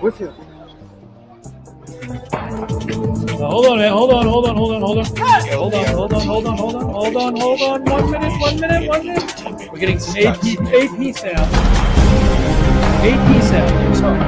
With you. Hold on, man. Hold on. Hold on. 1 minute. We're getting some AP sound. AP sound. Sorry.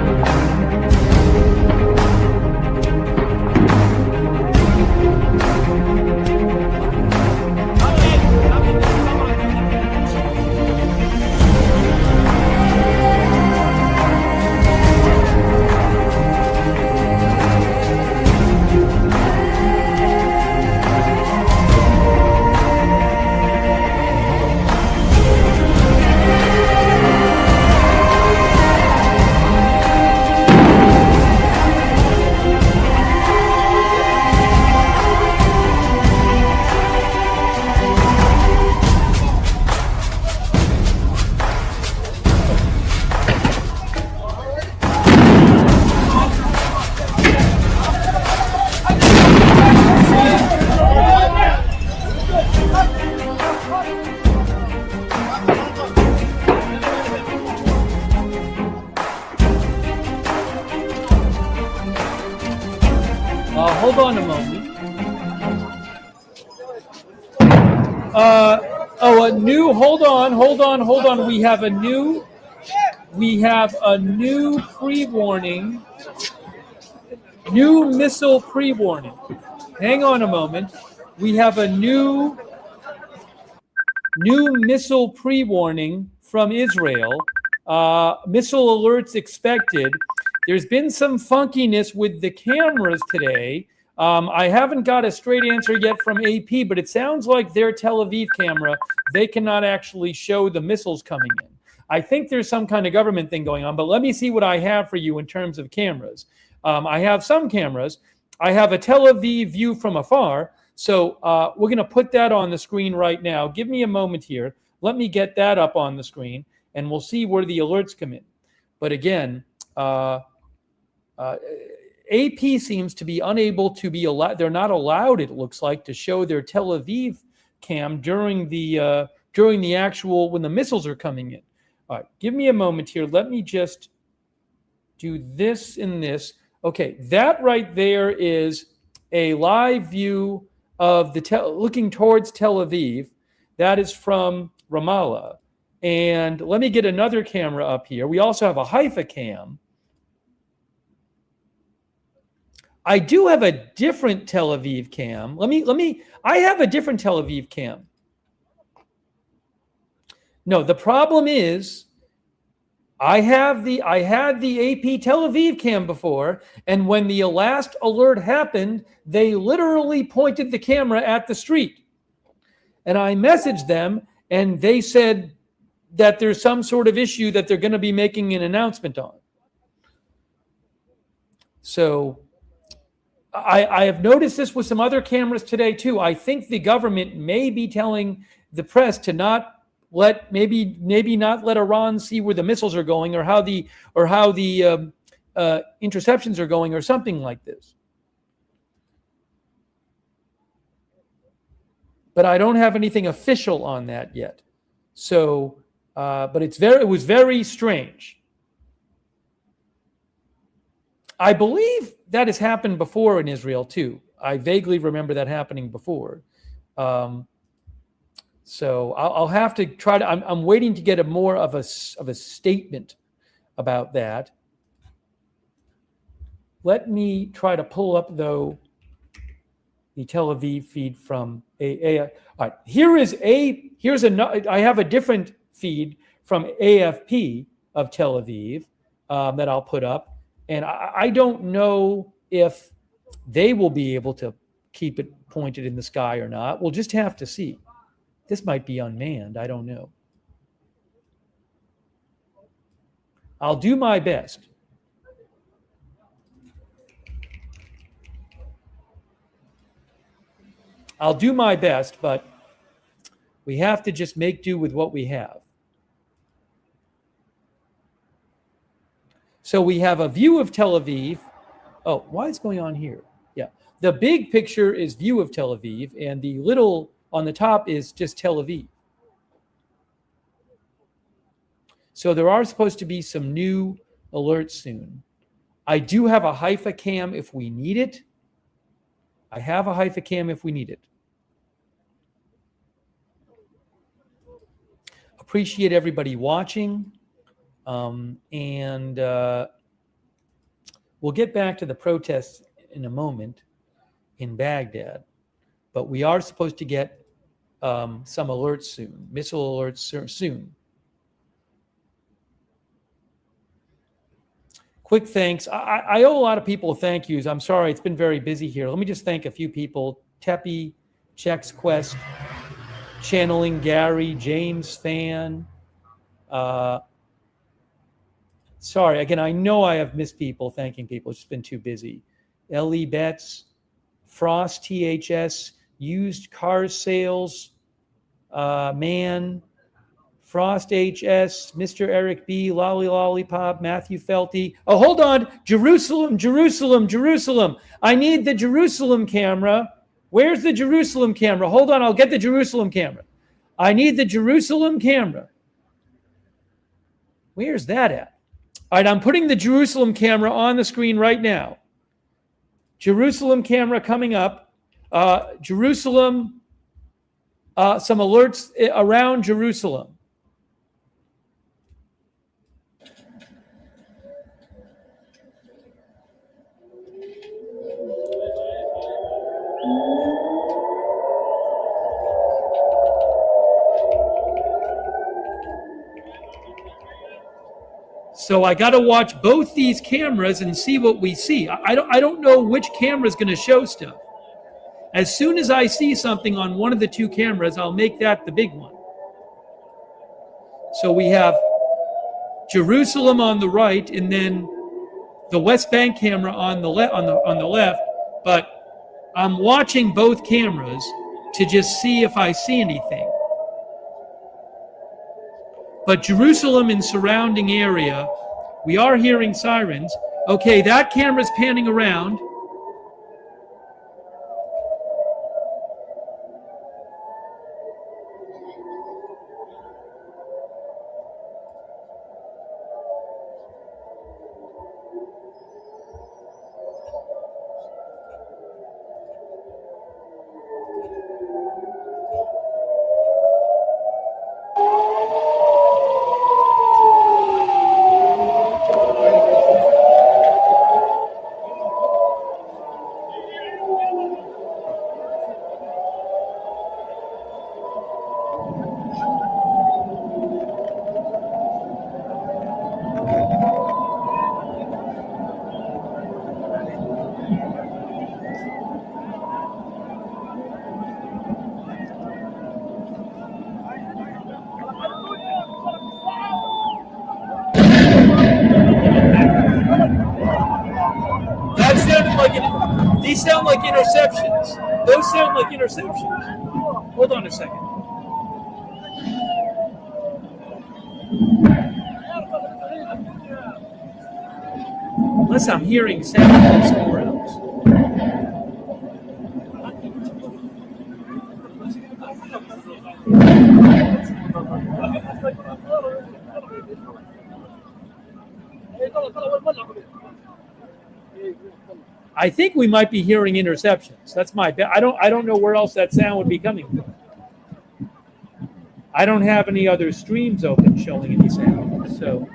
Hold on a moment. Hold on. We have a new pre-warning, new missile pre-warning. Hang on a moment. We have a new missile pre-warning from Israel. Missile alerts expected. There's been some funkiness with the cameras today. I haven't got a straight answer yet from AP, but it sounds like their Tel Aviv camera, they cannot actually show the missiles coming in. I think there's some kind of government thing going on, but let me see what I have for you in terms of cameras. I have some cameras. I have a Tel Aviv view from afar. So we're going to put that on the screen right now. Give me a moment here. Let me get that up on the screen, and we'll see where the alerts come in. But again, AP seems to be unable to be allowed. They're not allowed, it looks like, to show their Tel Aviv cam during the actual when the missiles are coming in. All right, give me a moment here. Let me just do this and this. Okay, that right there is a live view of looking towards Tel Aviv. That is from Ramallah. And let me get another camera up here. We also have a Haifa cam. I do have a different Tel Aviv cam. I have a different Tel Aviv cam. No, the problem is I had the AP Tel Aviv cam before, and when the last alert happened, they literally pointed the camera at the street. And I messaged them, and they said that there's some sort of issue that they're going to be making an announcement on. So I have noticed this with some other cameras today too. I think the government may be telling the press to not let maybe not let Iran see where the missiles are going or how the interceptions are going or something like this. But I don't have anything official on that yet. So, but it was very strange. I believe that has happened before in Israel too. I vaguely remember that happening before. So I'll have to try to. I'm waiting to get more of a statement about that. Let me try to pull up though the Tel Aviv feed from all right. Here's I have a different feed from AFP of Tel Aviv that I'll put up. And I don't know if they will be able to keep it pointed in the sky or not. We'll just have to see. This might be unmanned. I don't know. I'll do my best. But we have to just make do with what we have. So we have a view of Tel Aviv. Oh, why is going on here? Yeah. The big picture is view of Tel Aviv, and the little on the top is just Tel Aviv. So there are supposed to be some new alerts soon. I do have a Haifa cam if we need it. I have a Haifa cam if we need it. Appreciate everybody watching. And we'll get back to the protests in a moment in Baghdad. But we are supposed to get some alerts soon, missile alerts soon. Quick thanks. I owe a lot of people thank yous. I'm sorry, it's been very busy here. Let me just thank a few people. Teppy, Chex Quest, Channeling Gary, James Fan. Sorry, again, I know I have missed people, thanking people. It's just been too busy. Ellie Betts, Frost THS, Used Car Sales, Man, Frost HS, Mr. Eric B, Lolly Lollipop, Matthew Felty. Oh, hold on. Jerusalem, Jerusalem, Jerusalem. I need the Jerusalem camera. Where's the Jerusalem camera? Hold on, I'll get the Jerusalem camera. I need the Jerusalem camera. Where's that at? All right, I'm putting the Jerusalem camera on the screen right now. Jerusalem camera coming up. Jerusalem, some alerts around Jerusalem. So I got to watch both these cameras and see what we see. I don't know which camera is going to show stuff. As soon as I see something on one of the two cameras, I'll make that the big one. So we have Jerusalem on the right, and then the West Bank camera on the left. But I'm watching both cameras to just see if I see anything. But Jerusalem and surrounding area, we are hearing sirens. Okay, that camera's panning around. These sound like interceptions. Those sound like interceptions. Hold on a second. Unless I'm hearing sound from somewhere else. I think we might be hearing interceptions. That's my bet. I don't know where else that sound would be coming from. I don't have any other streams open showing any sound. So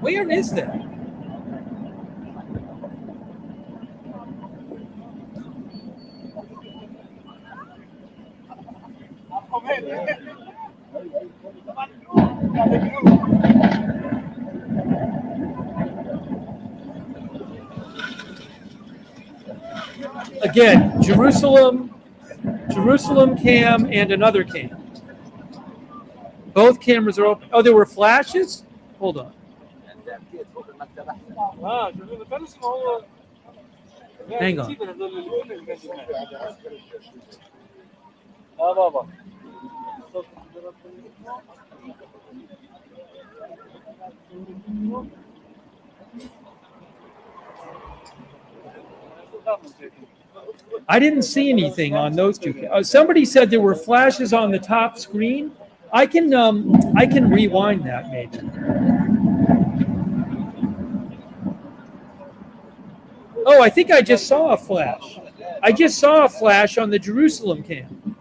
where is that? Again, Jerusalem cam and another cam. Both cameras are open. Oh, there were flashes? Hold on. Hang on. I didn't see anything on those two. Somebody said there were flashes on the top screen. I can rewind that maybe. Oh, I think I just saw a flash. I just saw a flash on the Jerusalem cam.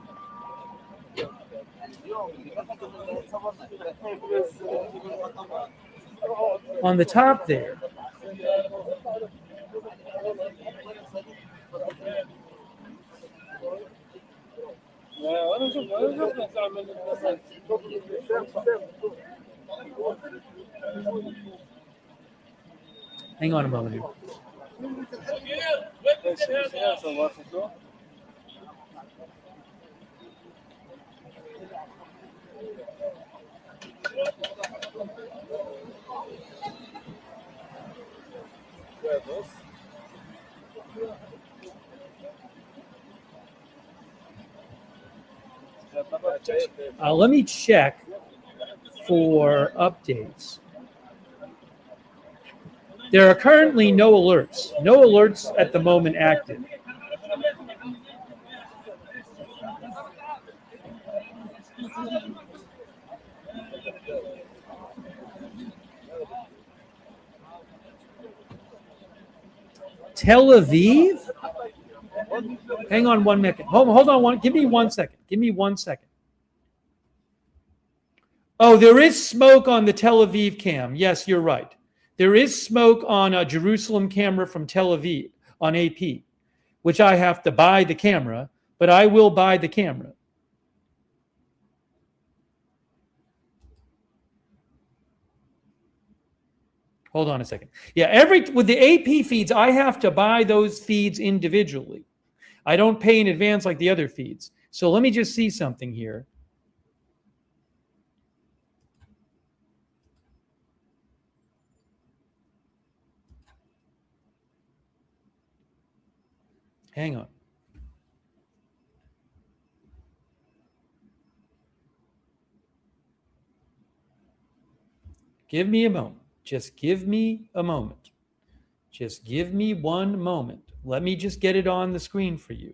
On the top there. Hang on a moment here. Let me check for updates. There are currently no alerts. No alerts at the moment active. Tel Aviv? Hang on 1 minute. Hold on. Give me 1 second. Give me 1 second. Oh, there is smoke on the Tel Aviv cam. Yes, you're right. There is smoke on a Jerusalem camera from Tel Aviv on AP, which I have to buy the camera, but I will buy the camera. Hold on a second. Yeah, with the AP feeds, I have to buy those feeds individually. I don't pay in advance like the other feeds. So let me just see something here. Hang on. Give me a moment. Just give me a moment. Just give me 1 moment. Let me just get it on the screen for you.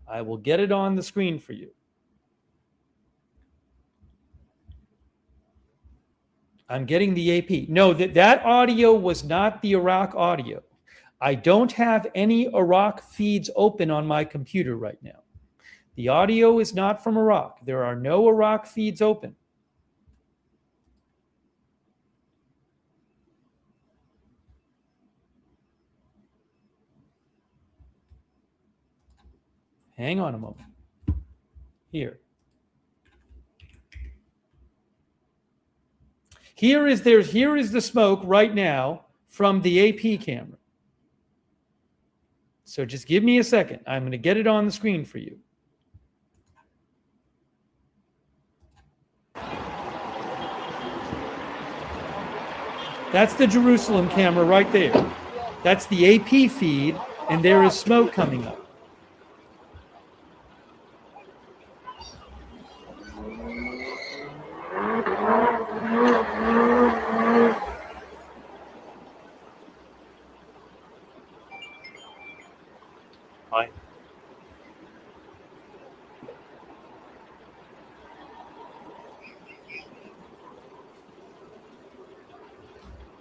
I will get it on the screen for you. I'm getting the AP. No, that audio was not the Iraq audio. I don't have any Iraq feeds open on my computer right now. The audio is not from Iraq. There are no Iraq feeds open. Hang on a moment. Here. Here is the smoke right now from the AP camera. So just give me a second. I'm going to get it on the screen for you. That's the Jerusalem camera right there. That's the AP feed, and there is smoke coming up. Hi.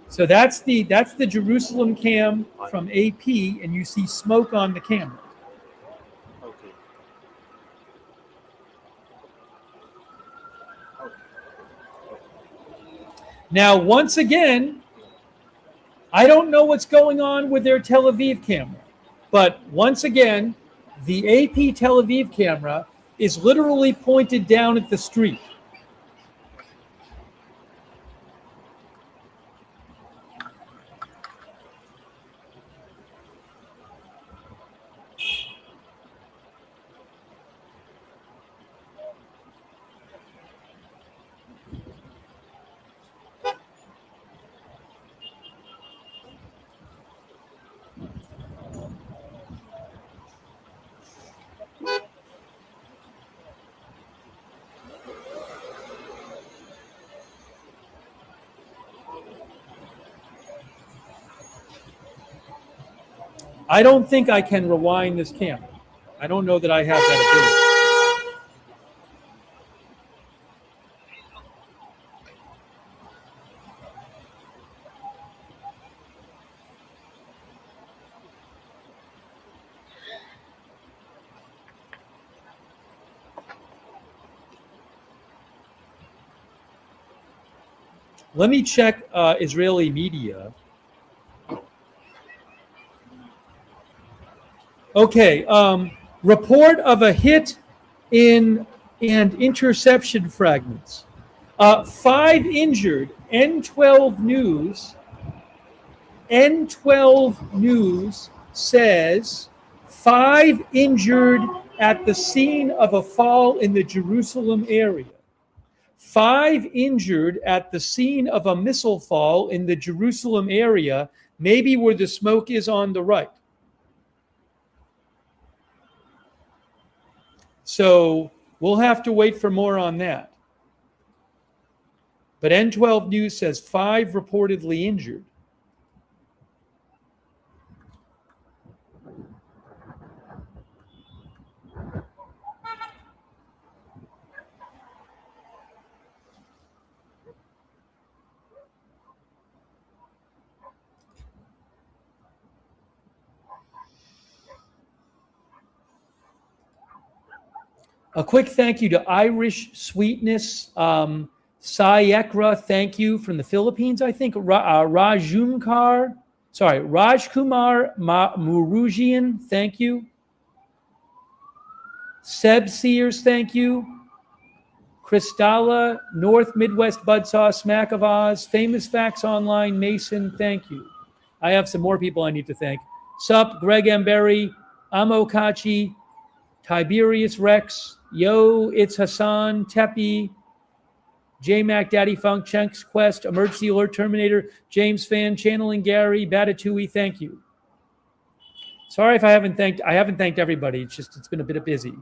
So that's the Jerusalem cam from AP, and you see smoke on the camera. Okay. Now, once again, I don't know what's going on with their Tel Aviv camera, but once again, the AP Tel Aviv camera is literally pointed down at the street. I don't think I can rewind this camera. I don't know that I have that ability. Let me check Israeli media. Okay, report of a hit in and interception fragments. 5 injured. N12 News. N12 News says 5 injured at the scene of a fall in the Jerusalem area. 5 injured at the scene of a missile fall in the Jerusalem area, maybe where the smoke is on the right. So we'll have to wait for more on that. But N12 News says 5 reportedly injured. A quick thank you to Irish Sweetness, Sayekra, thank you from the Philippines, I think. Rajkumar Murugian, thank you. Seb Sears, thank you. Kristalla, North Midwest Budsaw, Smack of Oz, Famous Facts Online, Mason, thank you. I have some more people I need to thank. Sup, Greg Embery, Amokachi, Tiberius Rex, Yo, it's Hassan, Tepi, J Mac, Daddy Funk, Chenk's Quest, Emergency Alert Terminator, James Fan, Channeling Gary, Batatui, thank you. Sorry if I haven't thanked everybody. It's been a bit busy.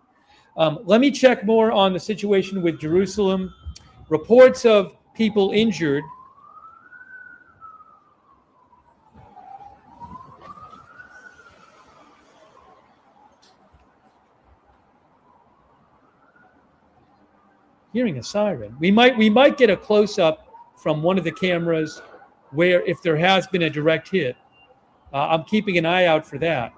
Let me check more on the situation with Jerusalem. Reports of people injured. Hearing a siren. We might get a close-up from one of the cameras where if there has been a direct hit. I'm keeping an eye out for that.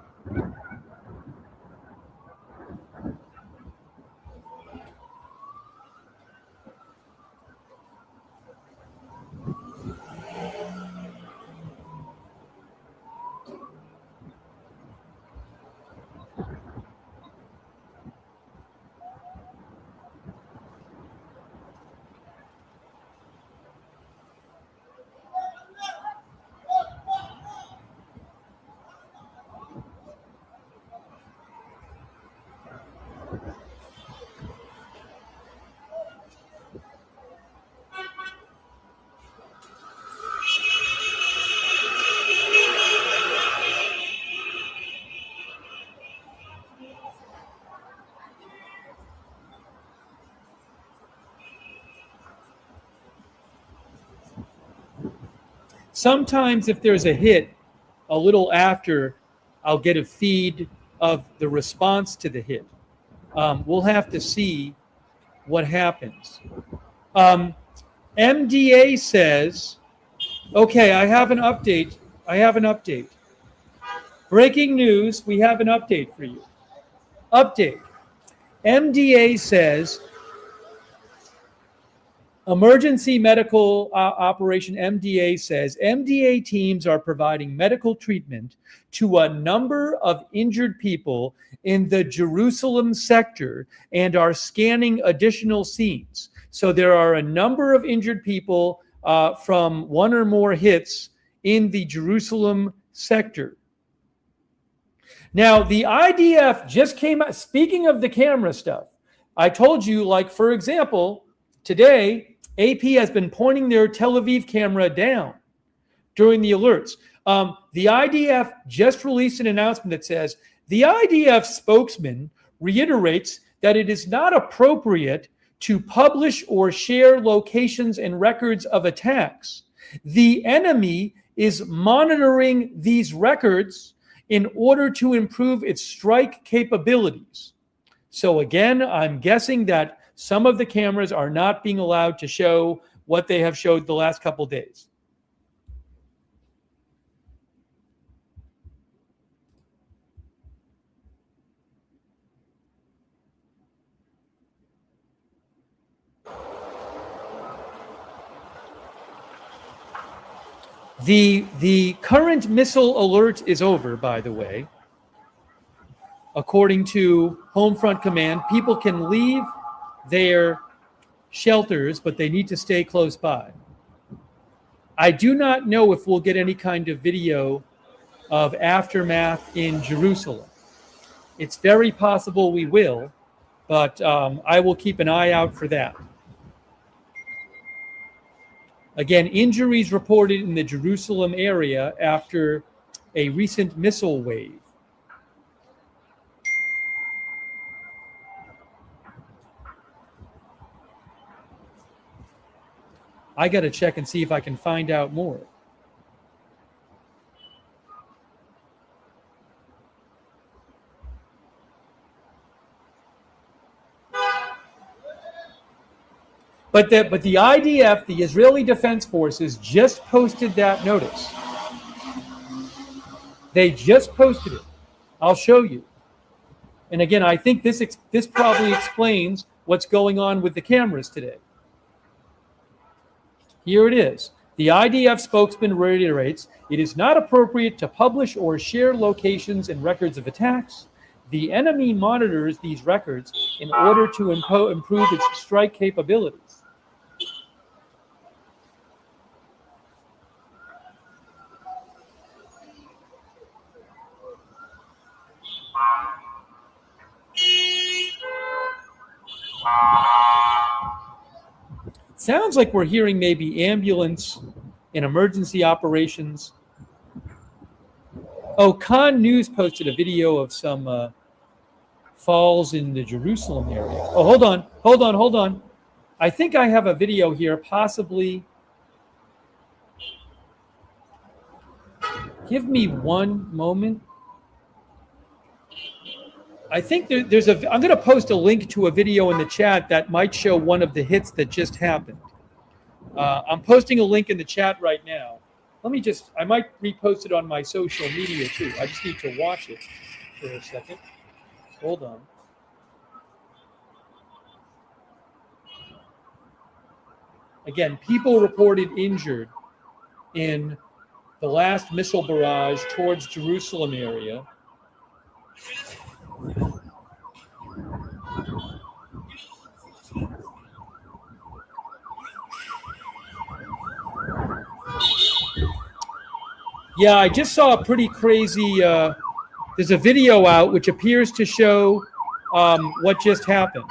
Sometimes if there's a hit, a little after, I'll get a feed of the response to the hit. We'll have to see what happens. MDA says, okay, I have an update. Breaking news, we have an update for you. Update. MDA says, Emergency Medical Operation MDA says, MDA teams are providing medical treatment to a number of injured people in the Jerusalem sector and are scanning additional scenes. So there are a number of injured people from one or more hits in the Jerusalem sector. Now, the IDF just came out, speaking of the camera stuff, I told you, like, for example, today, AP has been pointing their Tel Aviv camera down during the alerts. The IDF just released an announcement that says, the IDF spokesman reiterates that it is not appropriate to publish or share locations and records of attacks. The enemy is monitoring these records in order to improve its strike capabilities. So again, I'm guessing that some of the cameras are not being allowed to show what they have showed the last couple days. The current missile alert is over, by the way. According to Homefront Command, people can leave their shelters, but they need to stay close by. I do not know if we'll get any kind of video of aftermath in Jerusalem. It's very possible we will, but I will keep an eye out for that. Again, injuries reported in the Jerusalem area after a recent missile wave. I got to check and see if I can find out more. But the IDF, the Israeli Defense Forces, just posted that notice. They just posted it. I'll show you. And again, I think this probably explains what's going on with the cameras today. Here it is. The IDF spokesman reiterates, it is not appropriate to publish or share locations and records of attacks. The enemy monitors these records in order to improve its strike capabilities. Sounds like we're hearing maybe ambulance and emergency operations. Oh, Khan News posted a video of some falls in the Jerusalem area. Oh, hold on. I think I have a video here, possibly. Give me one moment. I think there's I'm going to post a link to a video in the chat that might show one of the hits that just happened. I'm posting a link in the chat right now. I might repost it on my social media too. I just need to watch it for a second. Hold on. Again, people reported injured in the last missile barrage towards Jerusalem area. Yeah, I just saw a pretty crazy, there's a video out which appears to show what just happened.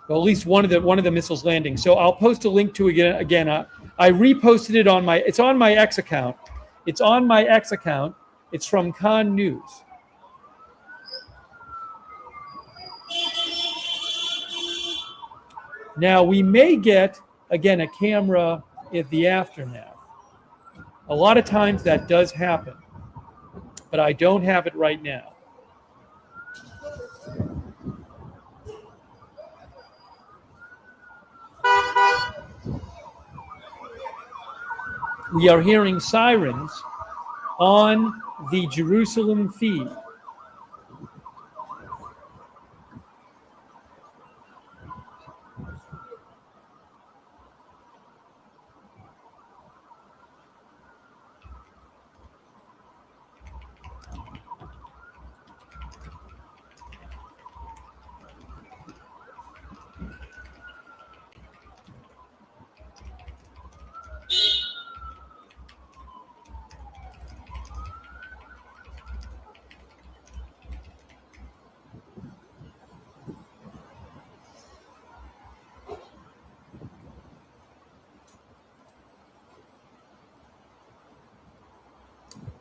Well, at least one of the missiles landing. So I'll post a link to it again. I reposted it on it's on my X account. It's on my X account. It's from Khan News. Now we may get, again, a camera in the aftermath. A lot of times that does happen, but I don't have it right now. We are hearing sirens on the Jerusalem feed.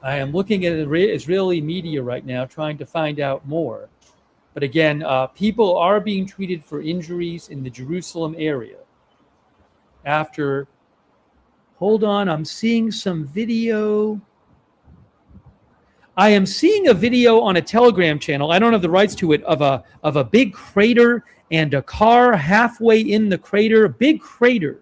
I am looking at Israeli media right now, trying to find out more. But again, people are being treated for injuries in the Jerusalem area after Hold on, I'm seeing some video. I am seeing a video on a Telegram channel. I don't have the rights to it, of a big crater and a car halfway in the crater. A big crater.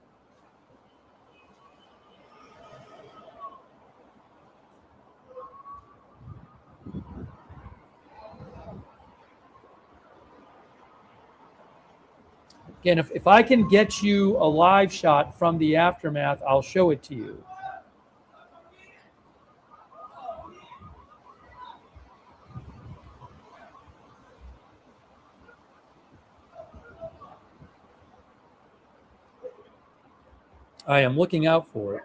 Again, if I can get you a live shot from the aftermath, I'll show it to you. I am looking out for it.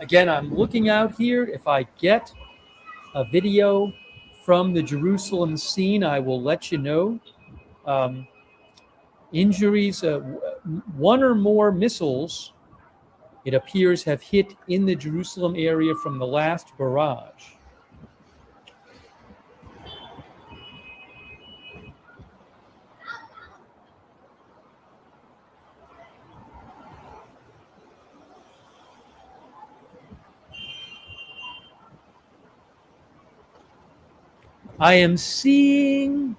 Again, I'm looking out here. If I get a video from the Jerusalem scene, I will let you know. Injuries, one or more missiles, it appears, have hit in the Jerusalem area from the last barrage. I am seeing,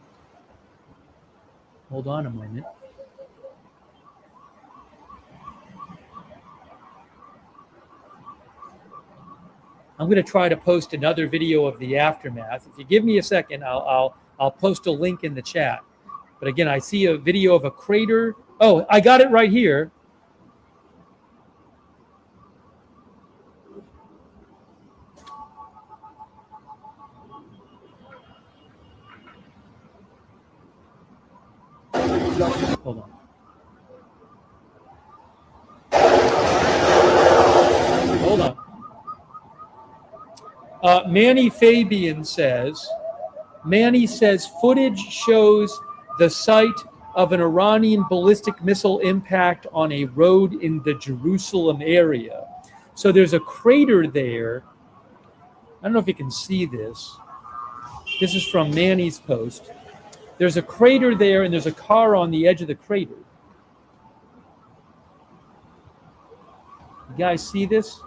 hold on a moment. I'm going to try to post another video of the aftermath. If you give me a second, I'll post a link in the chat. But again, I see a video of a crater. Oh, I got it right here. Hold on. Hold on. Manny Fabian says, footage shows the site of an Iranian ballistic missile impact on a road in the Jerusalem area. So there's a crater there. I don't know if you can see this. This is from Manny's post. There's a crater there, and there's a car on the edge of the crater. You guys see this?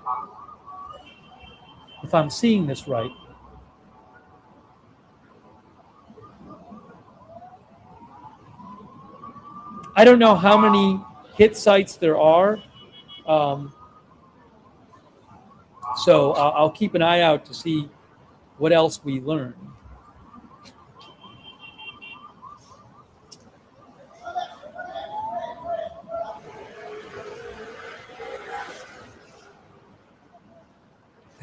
If I'm seeing this right. I don't know how many hit sites there are. So I'll keep an eye out to see what else we learn.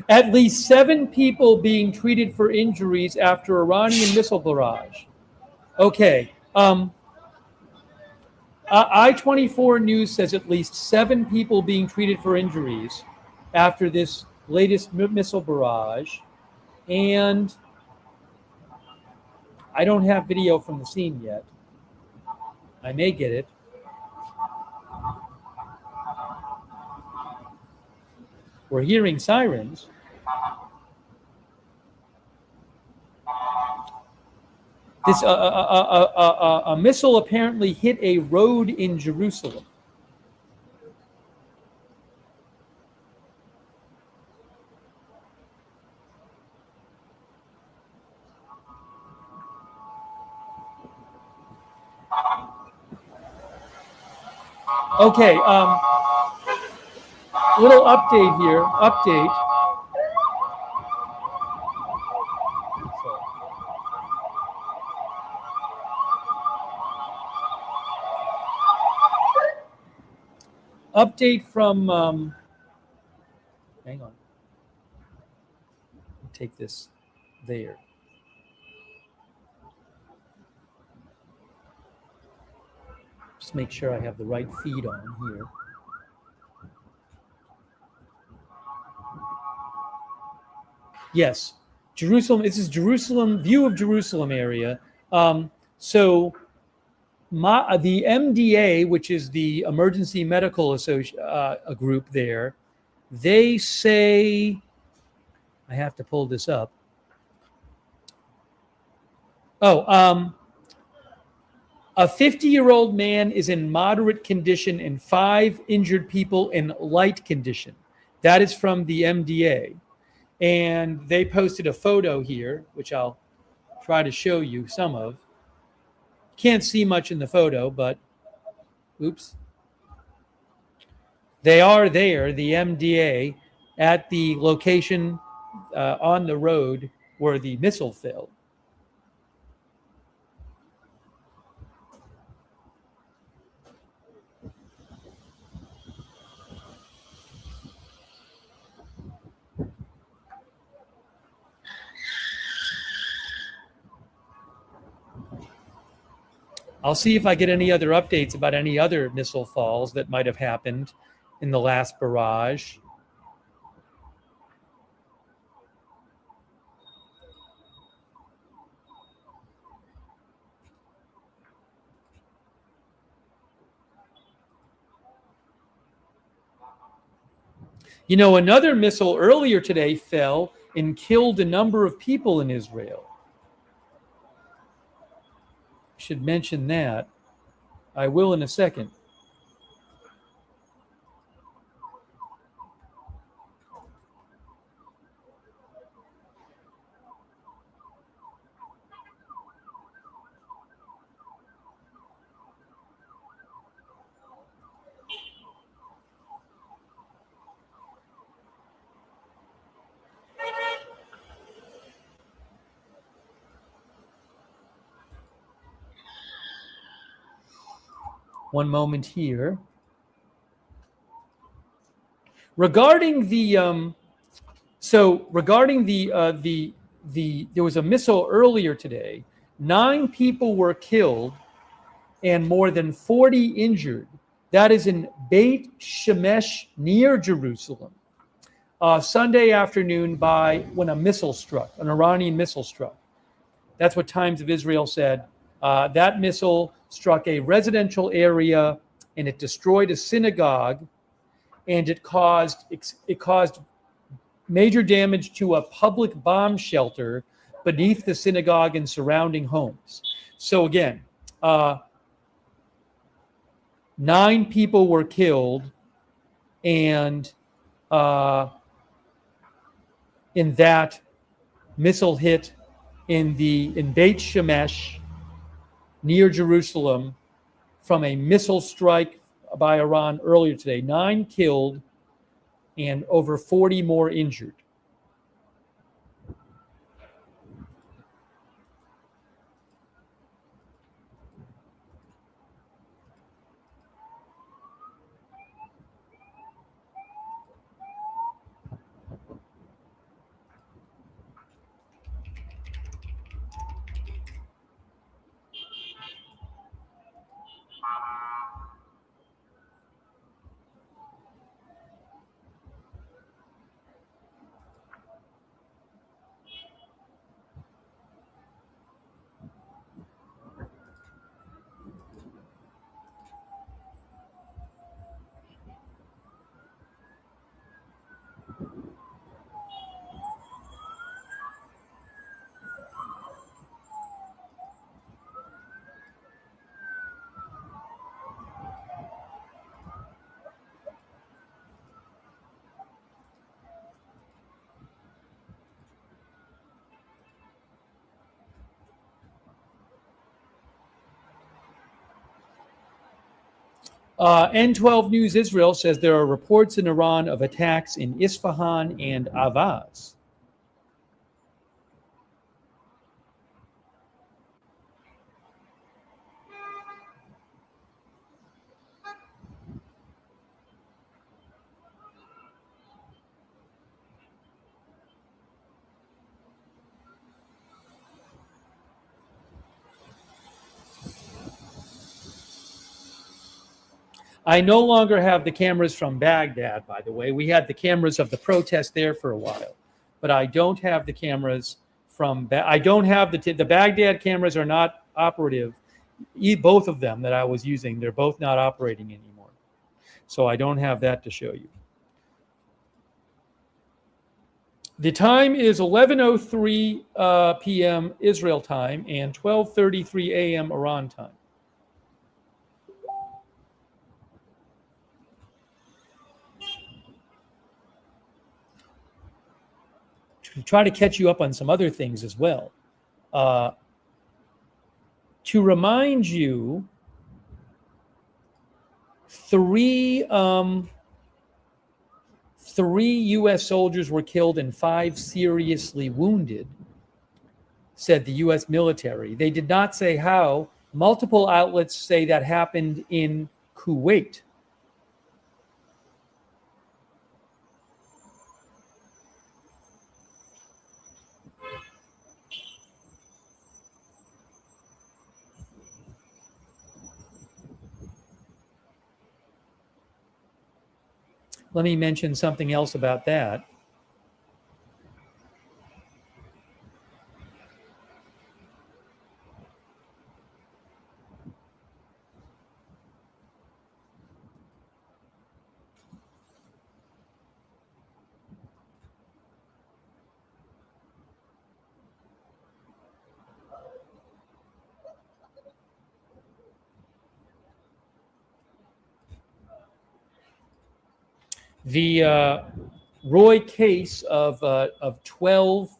At least 7 people being treated for injuries after Iranian missile barrage. Okay. I-24 News says at least 7 people being treated for injuries after this latest missile barrage. And I don't have video from the scene yet. I may get it. We're hearing sirens. This a missile apparently hit a road in Jerusalem. Okay, little update here. Update from, hang on. Take this there. Just make sure I have the right feed on here. Yes, Jerusalem. This is Jerusalem, view of Jerusalem area. So the MDA, which is the Emergency Medical a group there, they say, I have to pull this up. Oh, a 50-year-old man is in moderate condition and 5 injured people in light condition. That is from the MDA. And they posted a photo here, which I'll try to show you some of. Can't see much in the photo, but oops. They are there, the MDA, at the location on the road where the missile fell. I'll see if I get any other updates about any other missile falls that might have happened in the last barrage. You know, another missile earlier today fell and killed a number of people in Israel. Should mention that. I will in a second. One moment here. Regarding the there was a missile earlier today. 9 people were killed and more than 40 injured. That is in Beit Shemesh near Jerusalem. Sunday afternoon when a missile struck, an Iranian missile struck. That's what Times of Israel said. That missile struck a residential area and it destroyed a synagogue, and it caused major damage to a public bomb shelter beneath the synagogue and surrounding homes. So again, 9 people were killed, and in that missile hit in Beit Shemesh near Jerusalem from a missile strike by Iran earlier today. 9 killed and over 40 more injured. N12 News Israel says there are reports in Iran of attacks in Isfahan and Avaz. I no longer have the cameras from Baghdad, by the way. We had the cameras of the protest there for a while, but I don't have the cameras from. I don't have the Baghdad cameras are not operative. Both of them that I was using, they're both not operating anymore. So I don't have that to show you. The time is 11:03 p.m. Israel time and 12:33 a.m. Iran time. To try to catch you up on some other things as well. Uh, to remind you, three U.S. soldiers were killed and 5 seriously wounded, said the U.S. military. They did not say how. Multiple outlets say that happened in Kuwait. Let me mention something else about that. The Roy Case of 12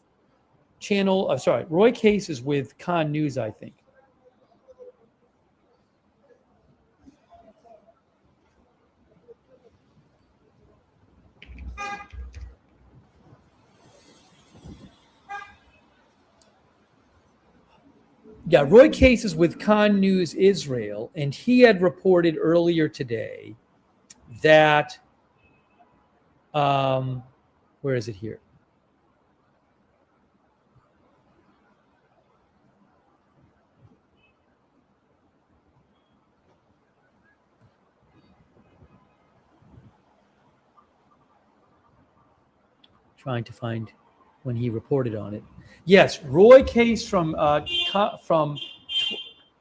channel. Sorry, Roy Case is with Con News, I think. Yeah, Roy Case is with Con News Israel, and he had reported earlier today that where is it here? Trying to find when he reported on it. Yes, Roy Case from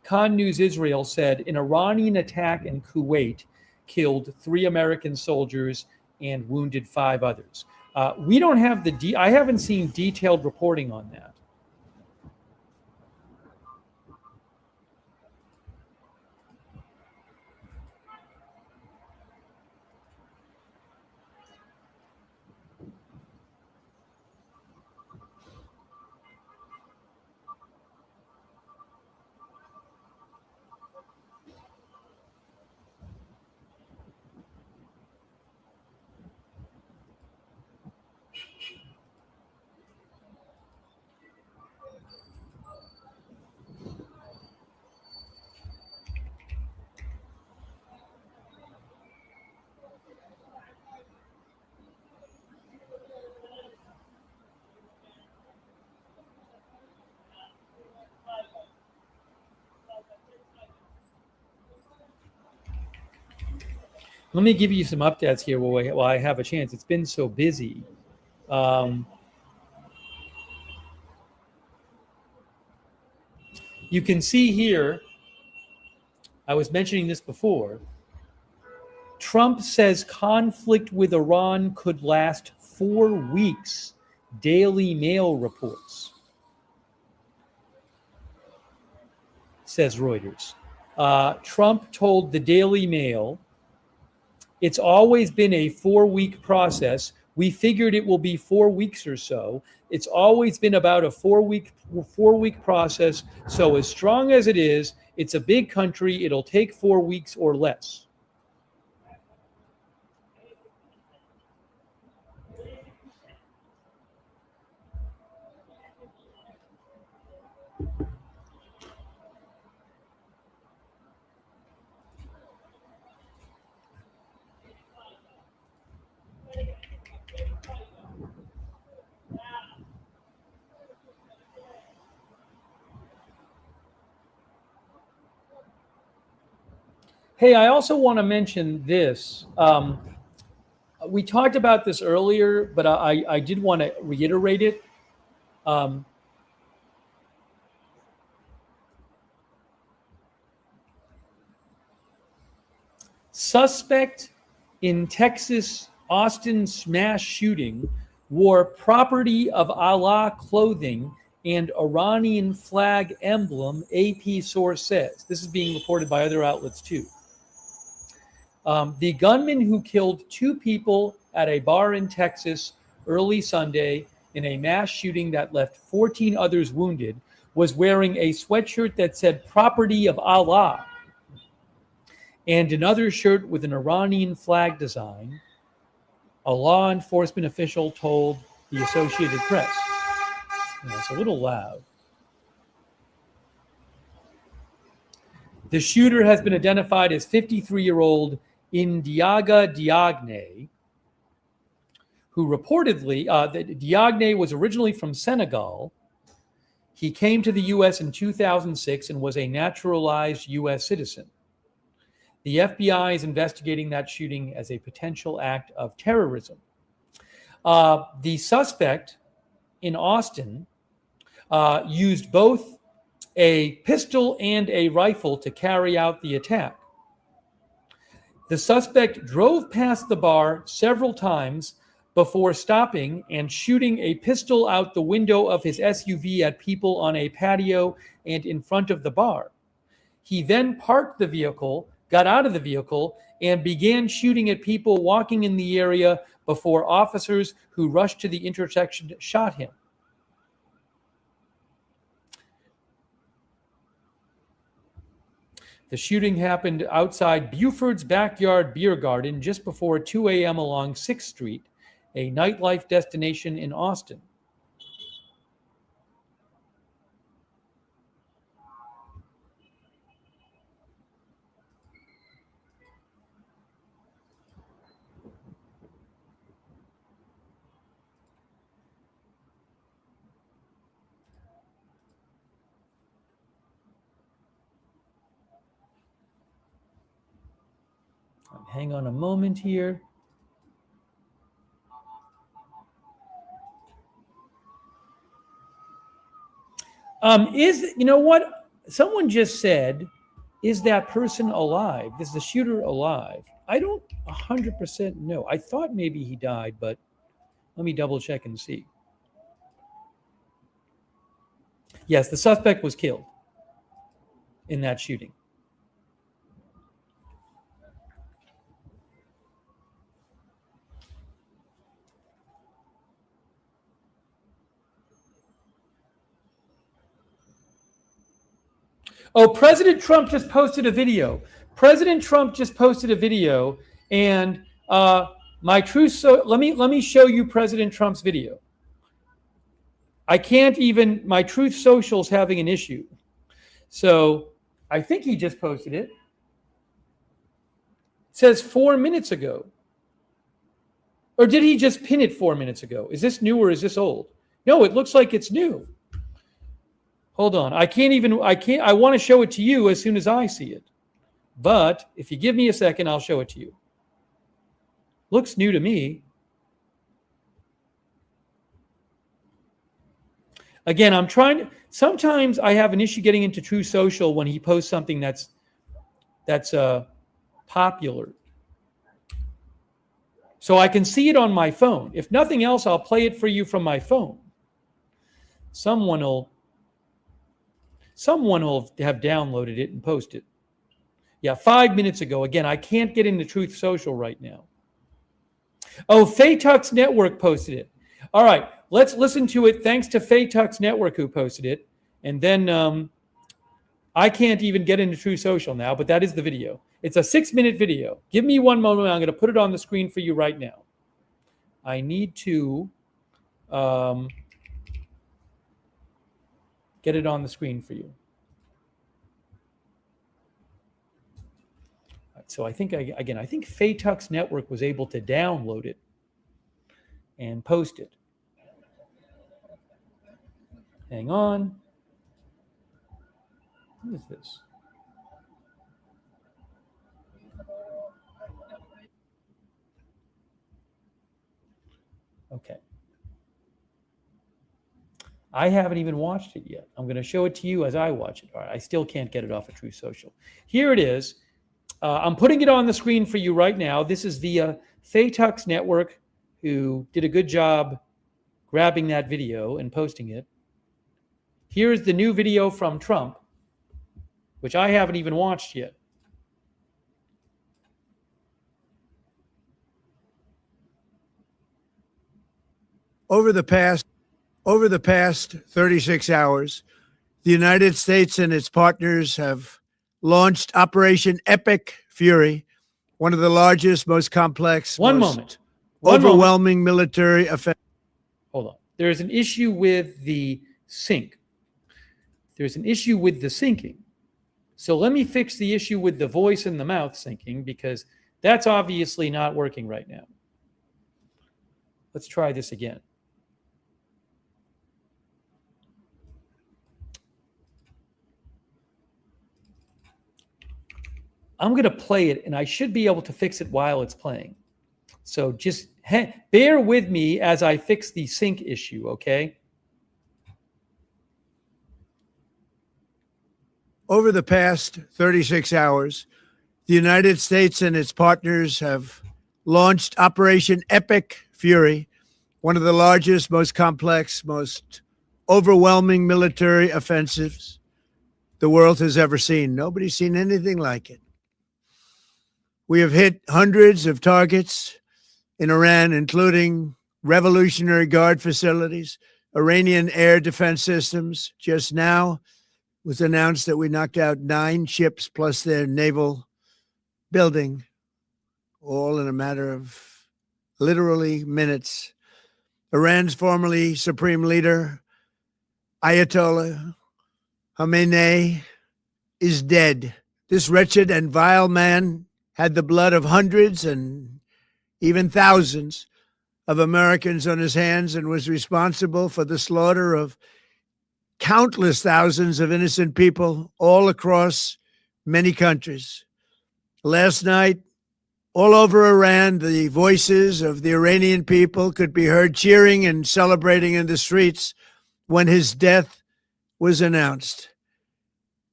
Con News Israel said an Iranian attack in Kuwait killed 3 American soldiers and wounded 5 others. We don't have I haven't seen detailed reporting on that. Let me give you some updates here while I have a chance. It's been so busy. Um, you can see here, I was mentioning this before. Trump says conflict with Iran could last 4 weeks, Daily Mail reports, says Reuters. Trump told the Daily Mail, it's always been a 4-week process. We figured it will be 4 weeks or so. It's always been about a 4-week process. So as strong as it is, it's a big country. It'll take 4 weeks or less. Hey, I also want to mention this. We talked about this earlier, but I did want to reiterate it. Um, Suspect in Texas Austin smash shooting wore property of Allah clothing and Iranian flag emblem, AP source says. This is being reported by other outlets too. The gunman who killed two people at a bar in Texas early Sunday in a mass shooting that left 14 others wounded was wearing a sweatshirt that said property of Allah and another shirt with an Iranian flag design, a law enforcement official told the Associated Press. It's a little loud. The shooter has been identified as 53-year-old Indiaga Diagne, who reportedly, Diagne was originally from Senegal. He came to the U.S. in 2006 and was a naturalized U.S. citizen. The FBI is investigating that shooting as a potential act of terrorism. The suspect in Austin used both a pistol and a rifle to carry out the attack. The suspect drove past the bar several times before stopping and shooting a pistol out the window of his SUV at people on a patio and in front of the bar. He then parked the vehicle, got out of the vehicle, and began shooting at people walking in the area before officers who rushed to the intersection shot him. The shooting happened outside Buford's Backyard Beer Garden just before 2 a.m. along 6th Street, a nightlife destination in Austin. Hang on a moment here. You know what? Someone just said, is that person alive? Is the shooter alive? I don't 100% know. I thought maybe he died, but let me double check and see. Yes, the suspect was killed in that shooting. Oh, President Trump just posted a video. President Trump just posted a video, and my truth. So let me show you President Trump's video. I can't even. My Truth Social's having an issue, so I think he just posted it. It says 4 minutes ago, or did he just pin it 4 minutes ago? Is this new or is this old? No, it looks like it's new. Hold on. I want to show it to you as soon as I see it. But if you give me a second, I'll show it to you. Looks new to me. Again, I'm trying to, sometimes I have an issue getting into True Social when he posts something that's popular. So I can see it on my phone. If nothing else, I'll play it for you from my phone. Someone will have downloaded it and posted it. Yeah, 5 minutes ago. Again, I can't get into Truth Social right now. Oh, Tux Network posted it. All right, let's listen to it. Thanks to Tux Network who posted it. And then I can't even get into Truth Social now, but that is the video. It's a 6-minute video. Give me one moment. I'm going to put it on the screen for you right now. I need to get it on the screen for you. So I think, I think Tux Network was able to download it and post it. Hang on. What is this? Okay. I haven't even watched it yet. I'm going to show it to you as I watch it. All right. I still can't get it off of True Social. Here it is. I'm putting it on the screen for you right now. This is via Tux Network, who did a good job grabbing that video and posting it. Here's the new video from Trump, which I haven't even watched yet. Over the past 36 hours, the United States and its partners have launched Operation Epic Fury, one of the largest, most complex, overwhelming military offensive. Hold on. There's an issue with the sync. There's an issue with the syncing. So let me fix the issue with the voice and the mouth syncing, because that's obviously not working right now. Let's try this again. I'm going to play it, and I should be able to fix it while it's playing. So just bear with me as I fix the sync issue, okay? Over the past 36 hours, the United States and its partners have launched Operation Epic Fury, one of the largest, most complex, most overwhelming military offensives the world has ever seen. Nobody's seen anything like it. We have hit hundreds of targets in Iran, including Revolutionary Guard facilities, Iranian air defense systems. Just now it was announced that we knocked out 9 ships plus their naval building, all in a matter of literally minutes. Iran's formerly supreme leader, Ayatollah Khamenei, is dead. This wretched and vile man had the blood of hundreds and even thousands of Americans on his hands and was responsible for the slaughter of countless thousands of innocent people all across many countries. Last night, all over Iran, the voices of the Iranian people could be heard cheering and celebrating in the streets when his death was announced.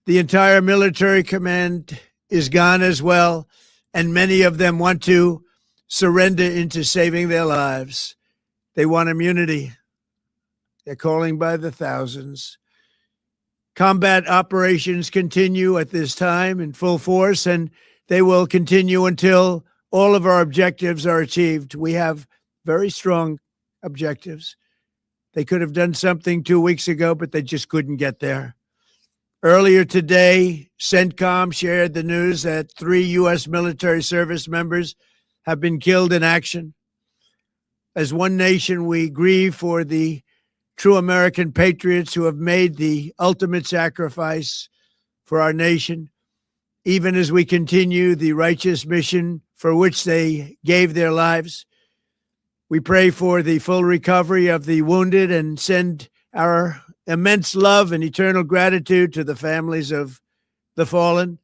The entire military command is gone as well, and many of them want to surrender into saving their lives. They want immunity. They're calling by the thousands. Combat operations continue at this time in full force, and they will continue until all of our objectives are achieved. We have very strong objectives. They could have done something 2 weeks ago, but they just couldn't get there. Earlier today, CENTCOM shared the news that 3 U.S. military service members have been killed in action. As one nation, we grieve for the true American patriots who have made the ultimate sacrifice for our nation, even as we continue the righteous mission for which they gave their lives. We pray for the full recovery of the wounded and send our immense love and eternal gratitude to the families of the fallen.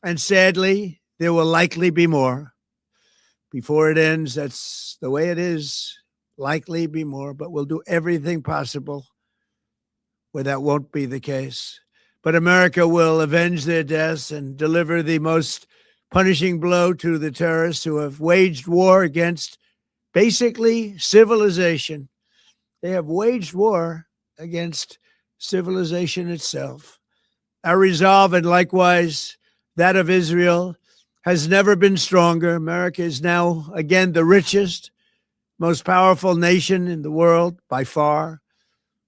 And sadly, there will likely be more. Before it ends, that's the way it is. Likely be more, but we'll do everything possible where that won't be the case. But America will avenge their deaths and deliver the most punishing blow to the terrorists who have waged war against basically civilization. They have waged war against civilization itself. Our resolve, and likewise that of Israel, has never been stronger. America is now again the richest, most powerful nation in the world by far.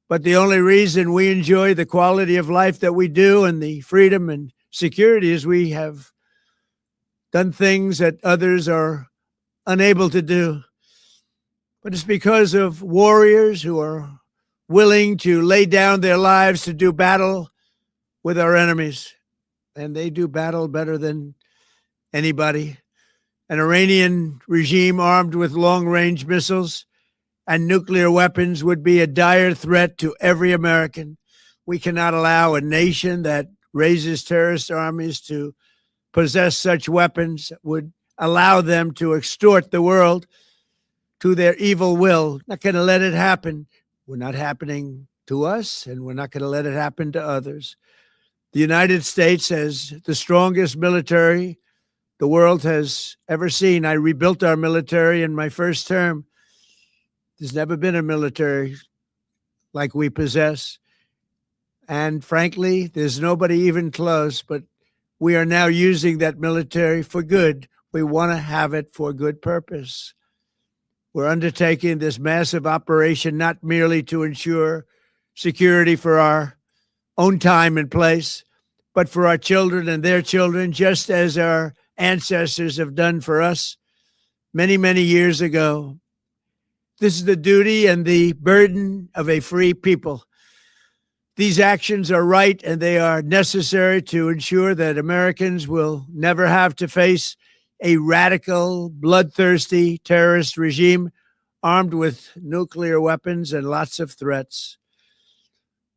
But the only reason we enjoy the quality of life that we do and the freedom and security is we have done things that others are unable to do. But it's because of warriors who are willing to lay down their lives to do battle with our enemies. And they do battle better than anybody. An Iranian regime armed with long-range missiles and nuclear weapons would be a dire threat to every American. We cannot allow a nation that raises terrorist armies to possess such weapons, would allow them to extort the world to their evil will. Not going to let it happen. We're not happening to us, and we're not going to let it happen to others. The United States has the strongest military the world has ever seen. I rebuilt our military in my first term. There's never been a military like we possess. And frankly, there's nobody even close, but we are now using that military for good. We want to have it for good purpose. We're undertaking this massive operation not merely to ensure security for our own time and place, but for our children and their children, just as our ancestors have done for us many, many years ago. This is the duty and the burden of a free people. These actions are right and they are necessary to ensure that Americans will never have to face a radical, bloodthirsty terrorist regime armed with nuclear weapons and lots of threats.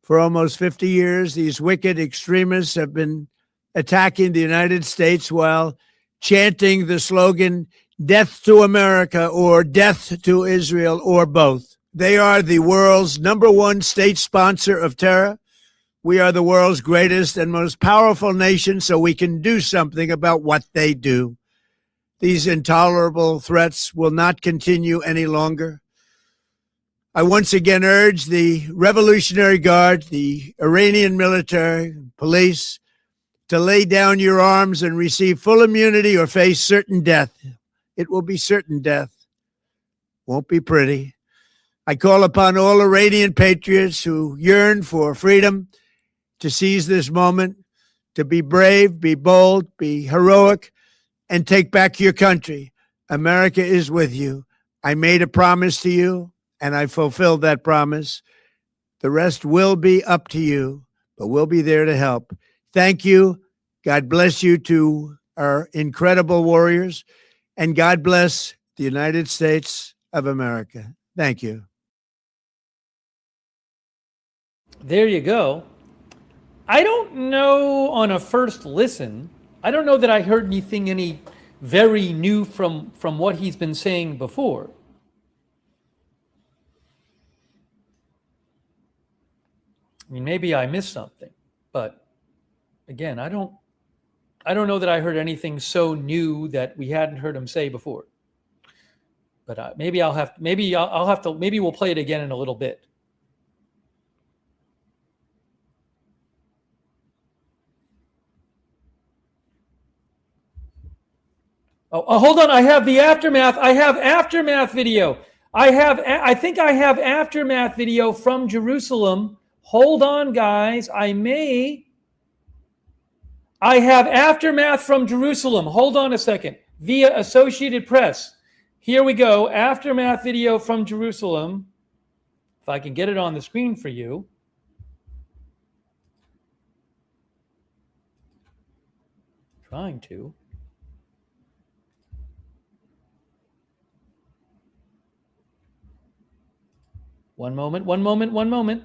For almost 50 years, these wicked extremists have been attacking the United States while chanting the slogan, "Death to America" or "Death to Israel," or both. They are the world's number one state sponsor of terror. We are the world's greatest and most powerful nation, so we can do something about what they do. These intolerable threats will not continue any longer. I once again urge the Revolutionary Guard, the Iranian military, police, to lay down your arms and receive full immunity or face certain death. It will be certain death. Won't be pretty. I call upon all Iranian patriots who yearn for freedom to seize this moment, to be brave, be bold, be heroic, and take back your country. America is with you. I made a promise to you, and I fulfilled that promise. The rest will be up to you, but we'll be there to help. Thank you. God bless you to our incredible warriors, and God bless the United States of America. Thank you. There you go. I don't know on a first listen. I don't know that I heard anything any very new from what he's been saying before. I mean, maybe I missed something, but again, I don't know that I heard anything so new that we hadn't heard him say before. But maybe I'll have to maybe we'll play it again in a little bit. Oh, hold on. I have the aftermath. I have aftermath video. I think I have aftermath video from Jerusalem. Hold on, guys. I have aftermath from Jerusalem. Hold on a second. Via Associated Press. Here we go. Aftermath video from Jerusalem. If I can get it on the screen for you. Trying to. One moment.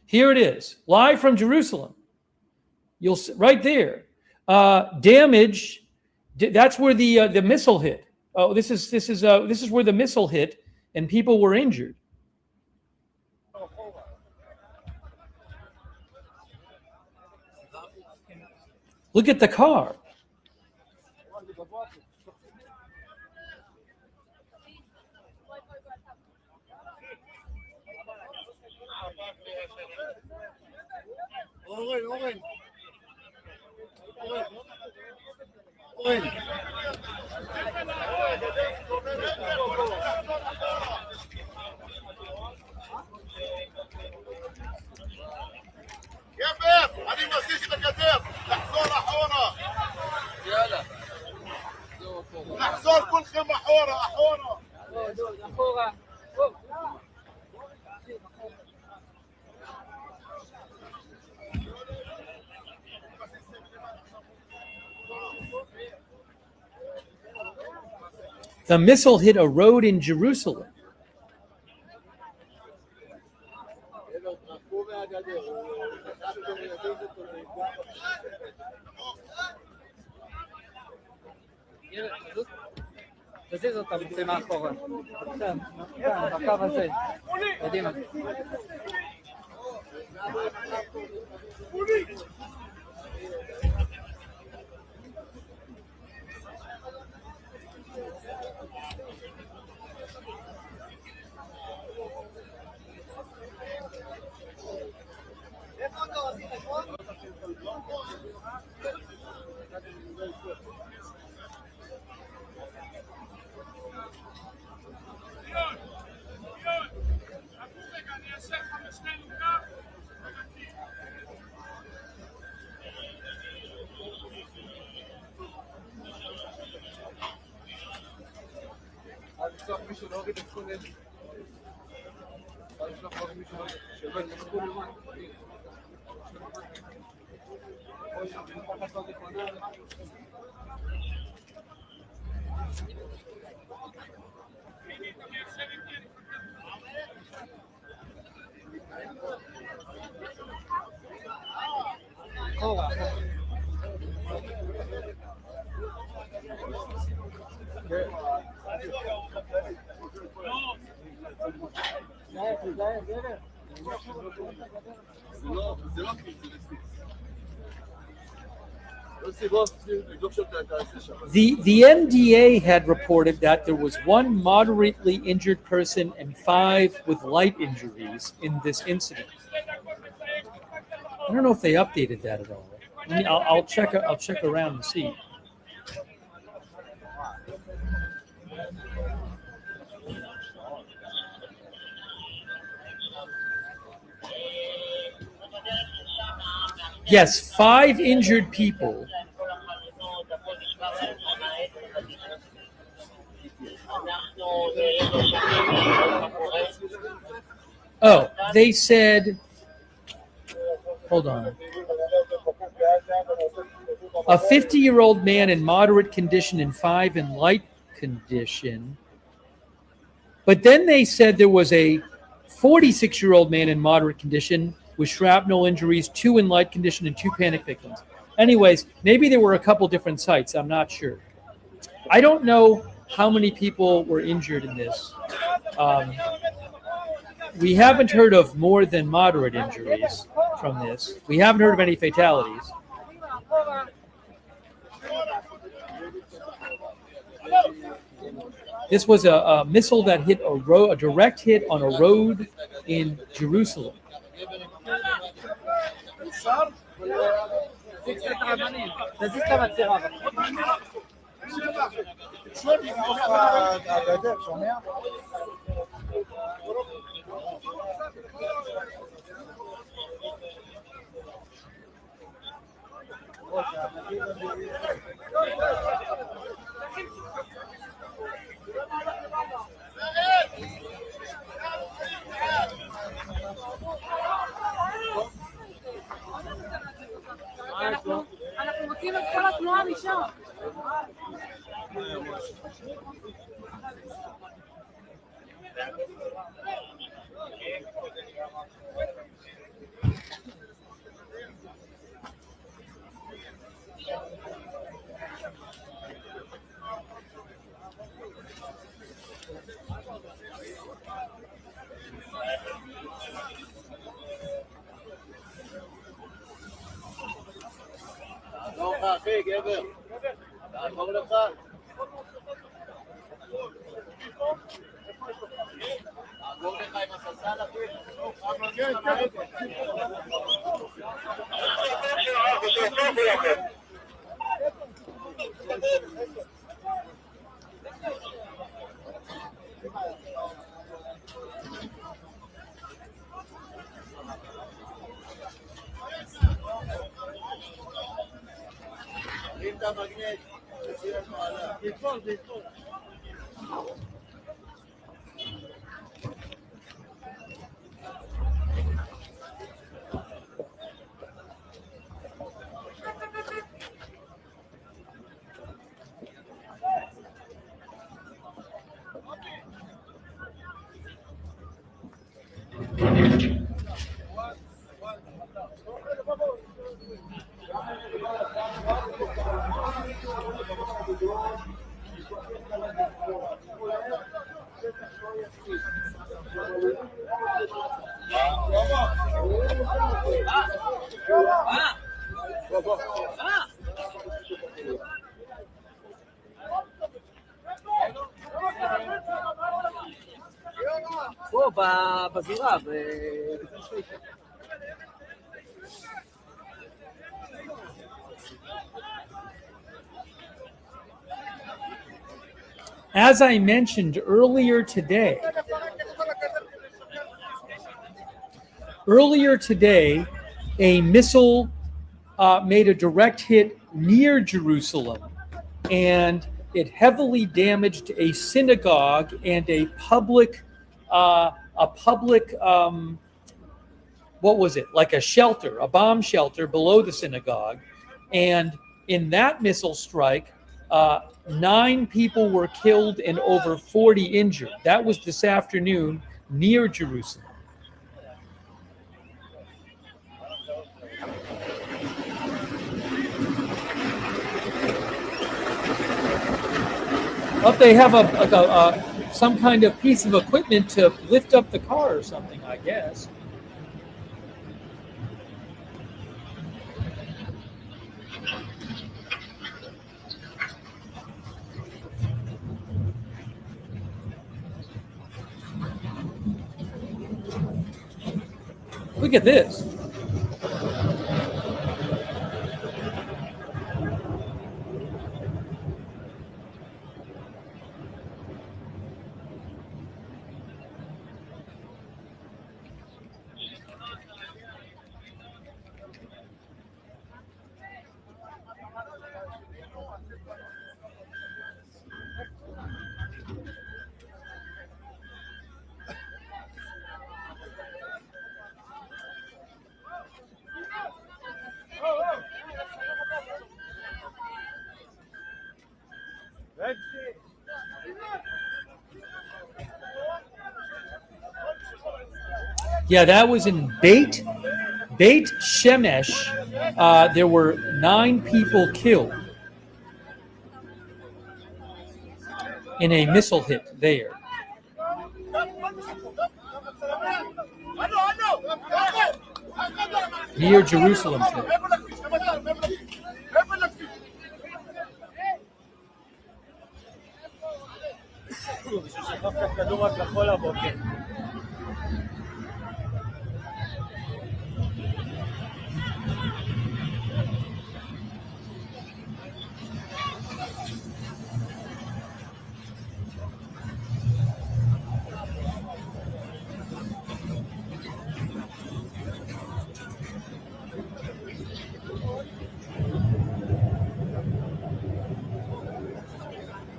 Here it is, live from Jerusalem. You'll see right there. Damage. That's where the missile hit. Oh, this is where the missile hit, and people were injured. Look at the car. The missile hit a road in Jerusalem. תזיז אותה מצלמה מאחורה. כאן, בקו הזה. קדימה. אחורה. The MDA had reported that there was one moderately injured person and 5 with light injuries in this incident. I don't know if they updated that at all. I'll check around and see. Yes, 5 injured people. Oh, they said, hold on. A 50-year-old man in moderate condition and 5 in light condition. But then they said there was a 46-year-old man in moderate condition with shrapnel injuries, 2 in light condition, and 2 panic victims. Anyways, maybe there were a couple different sites. I'm not sure. I don't know how many people were injured in this. We haven't heard of more than moderate injuries from this. We haven't heard of any fatalities. This was a missile that hit a direct hit on a road in Jerusalem. אנחנו מוצאים את כל התנועה משם. אחי, גבר. תעבור לך. תעבור לך עם הססל, אחי. שים את המגנט, תשים לנו עליו. תתפול, תתפול. פה, בזירה, As I mentioned earlier today, a missile made a direct hit near Jerusalem, and it heavily damaged a synagogue and a public, what was it? Like a shelter, a bomb shelter below the synagogue. And in that missile strike, 9 people were killed and over 40 injured. That was this afternoon near Jerusalem. But they have some kind of piece of equipment to lift up the car or something, I guess. Look at this. Yeah, that was in Beit Shemesh. There were 9 people killed in a missile hit there. Near Jerusalem today.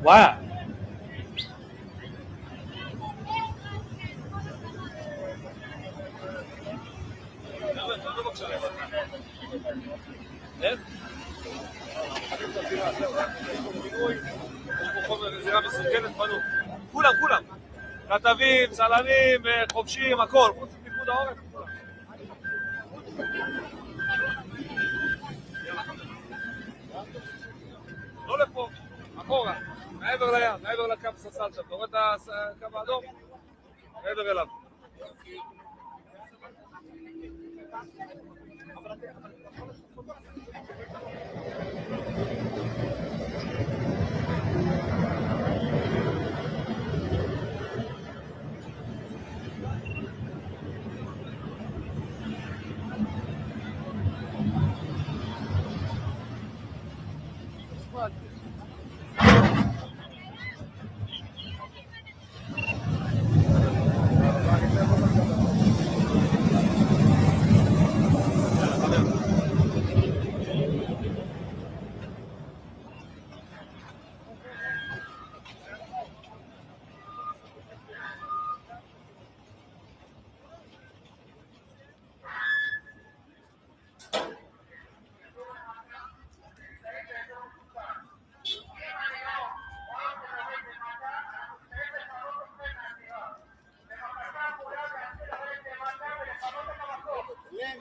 Wow. כולם, כתבים, צלמים, חובשים, הכל, חוץ מפיקוד העורף, כולם. לא לפה, אחורה, מעבר לים, מעבר לקו ססל שם, אתה רואה את הקו האדום? מעבר אליו.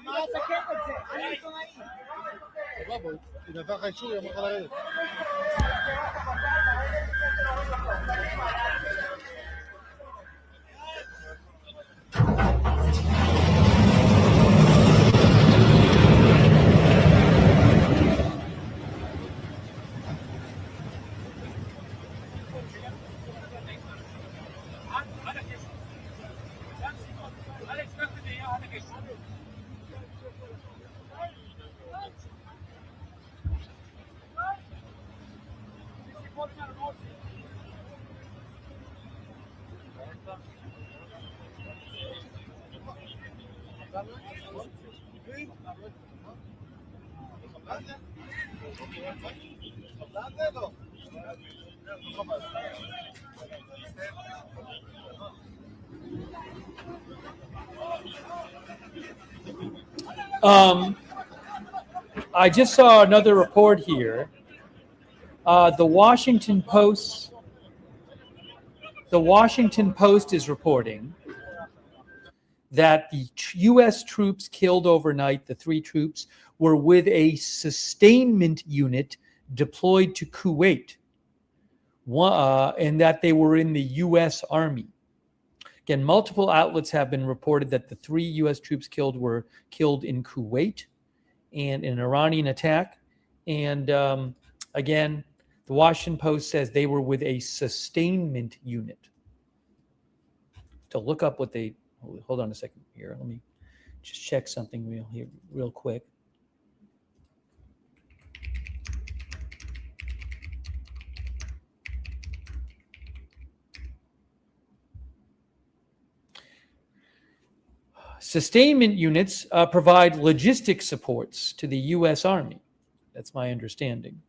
מה אתה כן את זה? אני עיתונאי. סבבה, אם נתן לך אישור, יאמר לך לרדת. I just saw another report here. The Washington Post. The Washington Post is reporting that the U.S. troops killed overnight, the 3 troops, were with a sustainment unit deployed to Kuwait, and that they were in the U.S. Army. Again, multiple outlets have been reported that the 3 U.S. troops killed were killed in Kuwait and in an Iranian attack. And again, the Washington Post says they were with a sustainment unit. To look up what they, hold on a second here. Let me just check something real quick. Sustainment units provide logistic supports to the U.S. Army. That's my understanding.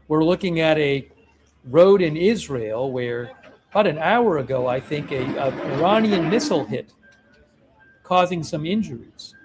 We're looking at a road in Israel where about an hour ago, I think, an Iranian missile hit, causing some injuries.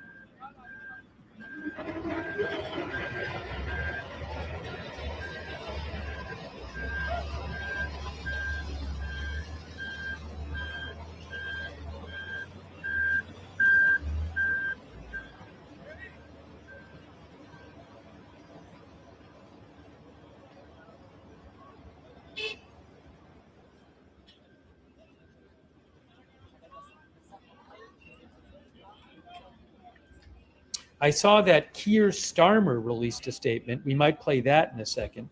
I saw that Keir Starmer released a statement. We might play that in a second.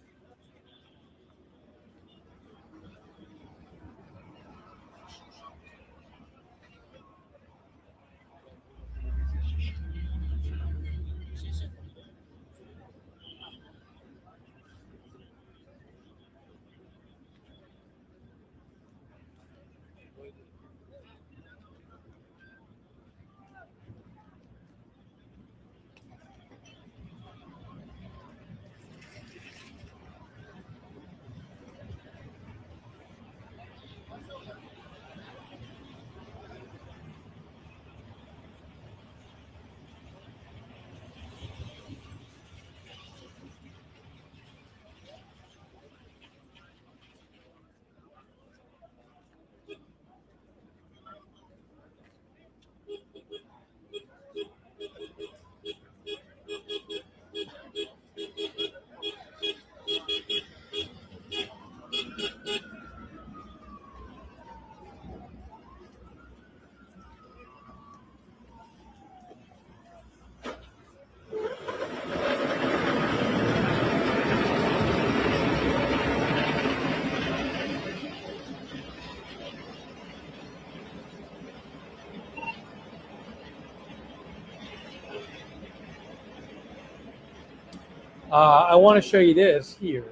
I want to show you this here.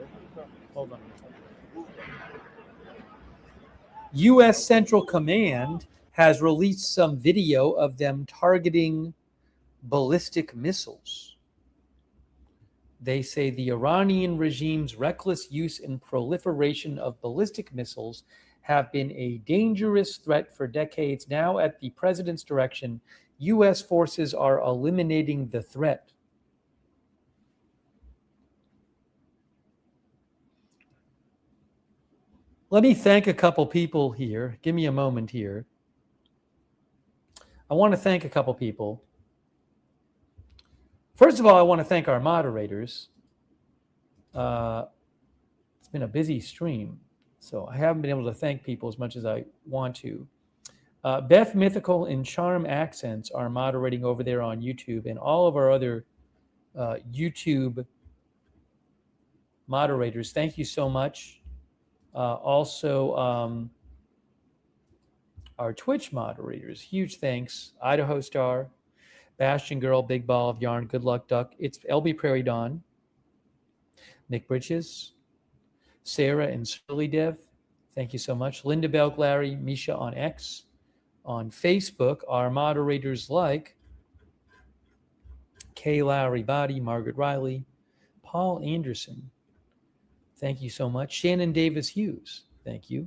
Hold on. U.S. Central Command has released some video of them targeting ballistic missiles. They say the Iranian regime's reckless use and proliferation of ballistic missiles have been a dangerous threat for decades. Now, at the president's direction, U.S. forces are eliminating the threat. Let me thank a couple people here. Give me a moment here. I want to thank a couple people. First of all, I want to thank our moderators. It's been a busy stream, so I haven't been able to thank people as much as I want to. Beth Mythical and Charm Accents are moderating over there on YouTube, and all of our other YouTube moderators. Thank you so much. Also, Our Twitch moderators, huge thanks. Idaho Star, Bastion Girl, Big Ball of Yarn, Good Luck Duck. It's LB Prairie Dawn, Nick Bridges, Sarah and Surly Dev. Thank you so much. Linda Belk, Larry, Misha on X. On Facebook, our moderators like Kay Lowry Body, Margaret Riley, Paul Anderson. Thank you so much. Shannon Davis Hughes. Thank you.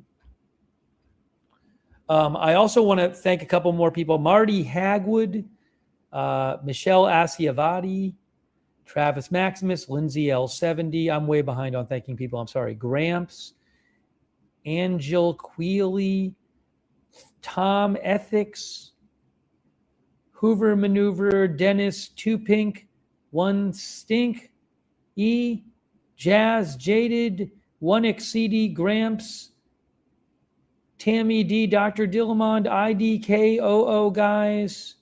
I also want to thank a couple more people. Marty Hagwood, Michelle Asiavati, Travis Maximus, Lindsay L70. I'm way behind on thanking people. I'm sorry. Gramps, Angel Queely, Tom Ethics, Hoover Maneuver, Dennis Two Pink, One Stink, E, Jazz Jaded, One Exceedy, Gramps, Tammy D, Dr. Dillamond, IDKOO guys,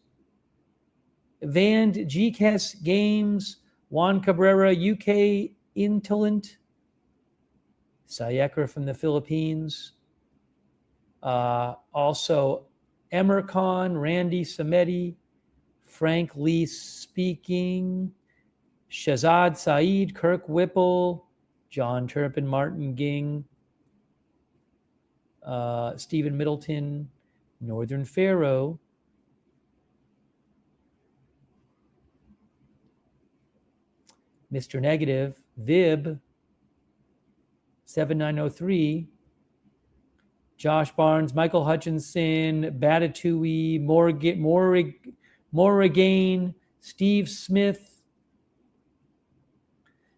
Vand GCAS Games, Juan Cabrera, UK Intelent, Sayekra from the Philippines, also Emercon, Randy Samedi, Frank Lee Speaking, Shazad Saeed, Kirk Whipple, John Turpin, Martin Ging, Stephen Middleton, Northern Pharaoh, Mr. Negative, Vib, 7903, Josh Barnes, Michael Hutchinson, Batatui, Morrigan, Steve Smith.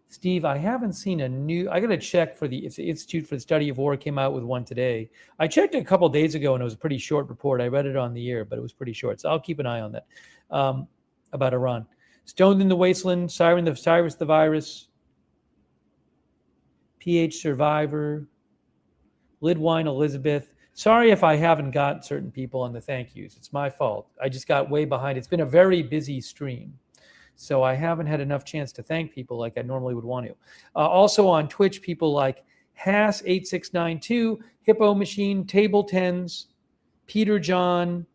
Steve, I haven't seen a new, I got to check for the Institute for the Study of War came out with one today. I checked it a couple days ago and it was a pretty short report. I read it on the air, but it was pretty short. So I'll keep an eye on that about Iran. Stoned in the Wasteland, Cyrus the Virus, PH Survivor, Lidwine Elizabeth. Sorry if I haven't got certain people on the thank yous. It's my fault. I just got way behind. It's been a very busy stream. So I haven't had enough chance to thank people like I normally would want to. Also on Twitch, people like Hass8692, Hippo Machine, Table Tens, Peter John,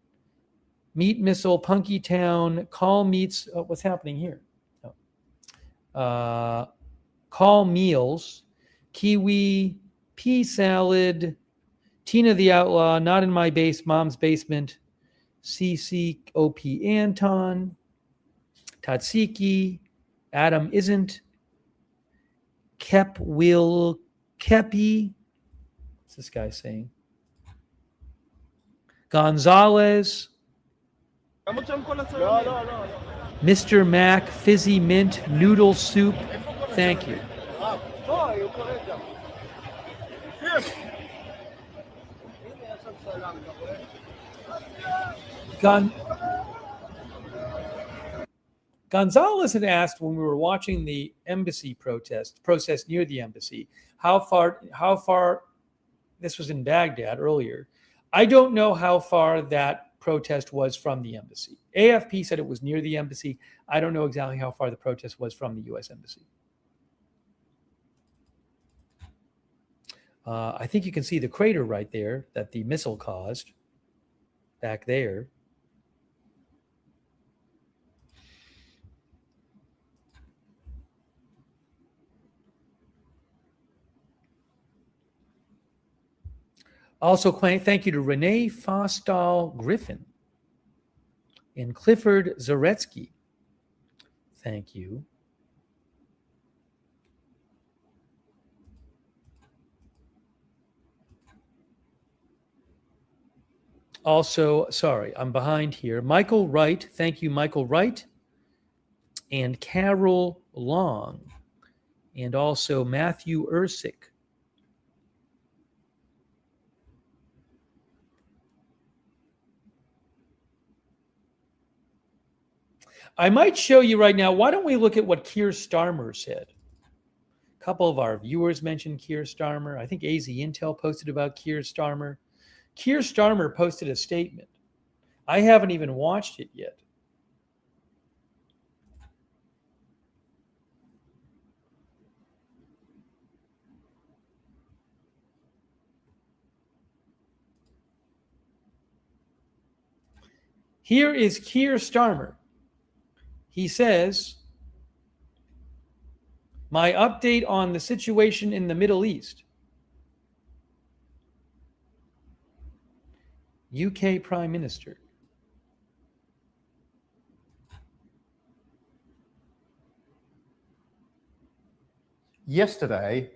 Meat Missile, Punky Town, Call Meats. Oh, what's happening here? Oh. Call Meals, Kiwi, Pea Salad, Tina the Outlaw, Not in My Mom's Basement, CCOP Anton, Tatsiki, Adam Isn't, Kep Will Kepi. What's this guy saying? Gonzalez, Mr. Mac, Fizzy Mint, Noodle Soup. Thank you. Gonzalez had asked when we were watching the embassy protest near the embassy, how far, this was in Baghdad earlier. I don't know how far that protest was from the embassy. AFP said it was near the embassy. I don't know exactly how far the protest was from the U.S. embassy. I think you can see the crater right there that the missile caused back there. Also, thank you to Renee Fostal Griffin and Clifford Zaretsky. Thank you. Also, sorry, I'm behind here. Michael Wright, thank you, Michael Wright, and Carol Long, and also Matthew Ersick. I might show you right now. Why don't we look at what Keir Starmer said? A couple of our viewers mentioned Keir Starmer. I think AZ Intel posted about Keir Starmer. Keir Starmer posted a statement. I haven't even watched it yet. Here is Keir Starmer. He says, my update on the situation in the Middle East. UK Prime Minister. Yesterday,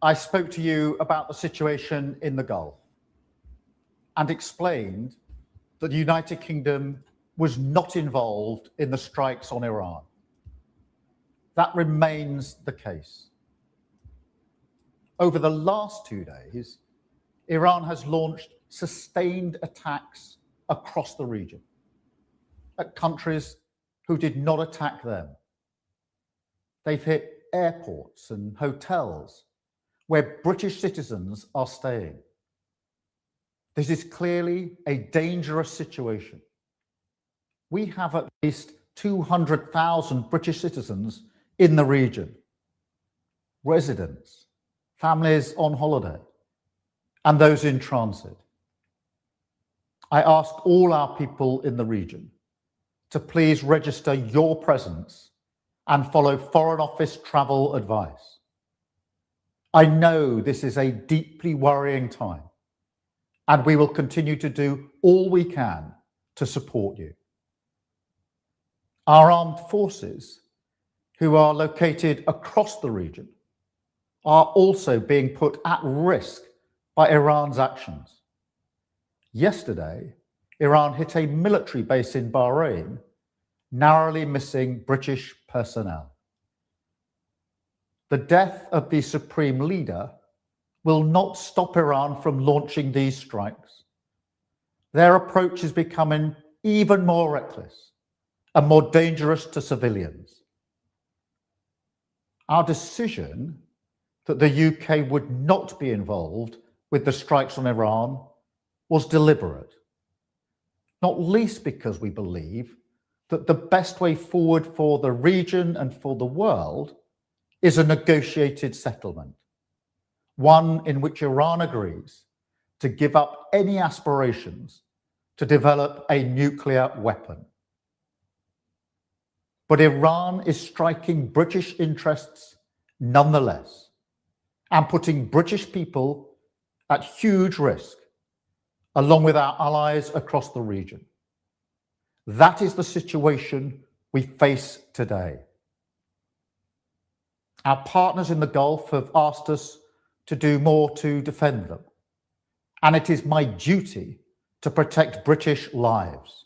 I spoke to you about the situation in the Gulf and explained that the United Kingdom was not involved in the strikes on Iran. That remains the case. Over the last 2 days, Iran has launched sustained attacks across the region at countries who did not attack them. They've hit airports and hotels where British citizens are staying. This is clearly a dangerous situation. We have at least 200,000 British citizens in the region, residents, families on holiday, and those in transit. I ask all our people in the region to please register your presence and follow Foreign Office travel advice. I know this is a deeply worrying time, and we will continue to do all we can to support you. Our armed forces, who are located across the region, are also being put at risk by Iran's actions. Yesterday, Iran hit a military base in Bahrain, narrowly missing British personnel. The death of the supreme leader will not stop Iran from launching these strikes. Their approach is becoming even more reckless and more dangerous to civilians. Our decision that the UK would not be involved with the strikes on Iran was deliberate, not least because we believe that the best way forward for the region and for the world is a negotiated settlement, one in which Iran agrees to give up any aspirations to develop a nuclear weapon. But Iran is striking British interests nonetheless and putting British people at huge risk, along with our allies across the region. That is the situation we face today. Our partners in the Gulf have asked us to do more to defend them, and it is my duty to protect British lives.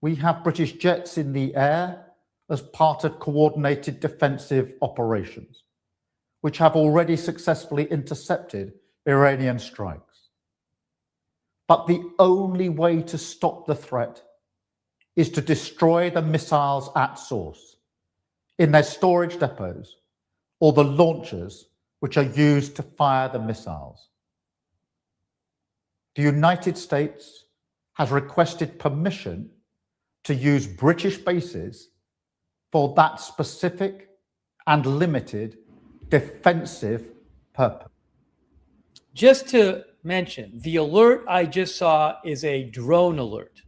We have British jets in the air as part of coordinated defensive operations, which have already successfully intercepted Iranian strikes. But the only way to stop the threat is to destroy the missiles at source, in their storage depots, or the launchers which are used to fire the missiles. The United States has requested permission to use British bases for that specific and limited defensive purpose. Just to mention, the alert I just saw is a drone alert.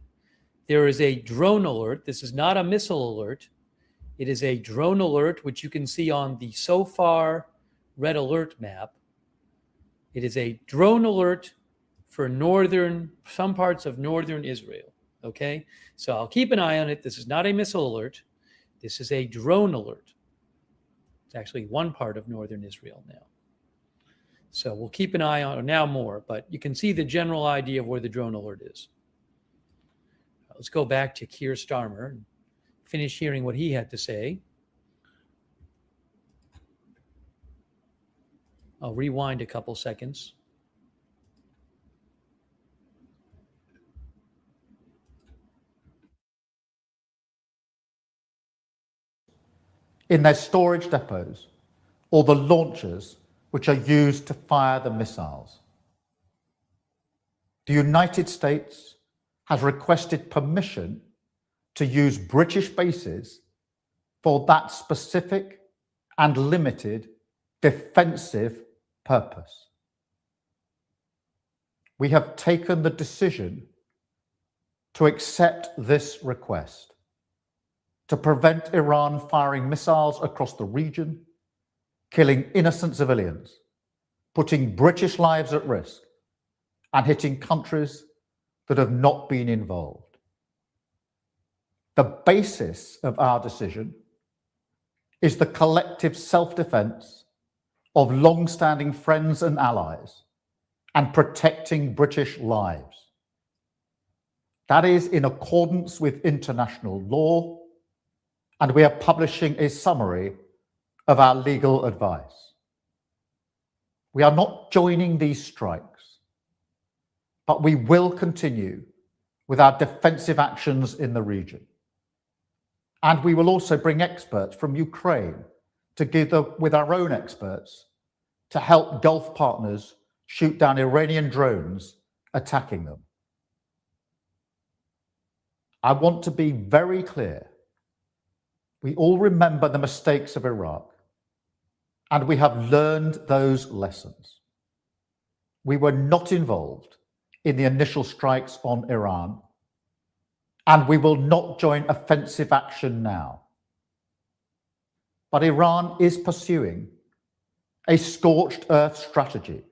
There is a drone alert. This is not a missile alert. It is a drone alert, which you can see on the so far red alert map. It is a drone alert for some parts of northern Israel. Okay, so I'll keep an eye on it. This is not a missile alert. This is a drone alert. It's actually one part of northern Israel now. So we'll keep an eye on it now more, but you can see the general idea of where the drone alert is. Let's go back to Keir Starmer and finish hearing what he had to say. I'll rewind a couple seconds. In their storage depots, or the launchers which are used to fire the missiles. The United States has requested permission to use British bases for that specific and limited defensive purpose. We have taken the decision to accept this request to prevent Iran firing missiles across the region, killing innocent civilians, putting British lives at risk, and hitting countries that have not been involved. The basis of our decision is the collective self-defense of long-standing friends and allies and protecting British lives. That is in accordance with international law, and we are publishing a summary of our legal advice. We are not joining these strikes, but we will continue with our defensive actions in the region. And we will also bring experts from Ukraine together with our own experts to help Gulf partners shoot down Iranian drones attacking them. I want to be very clear. We all remember the mistakes of Iraq, and we have learned those lessons. We were not involved in the initial strikes on Iran, and we will not join offensive action now. But Iran is pursuing a scorched earth strategy,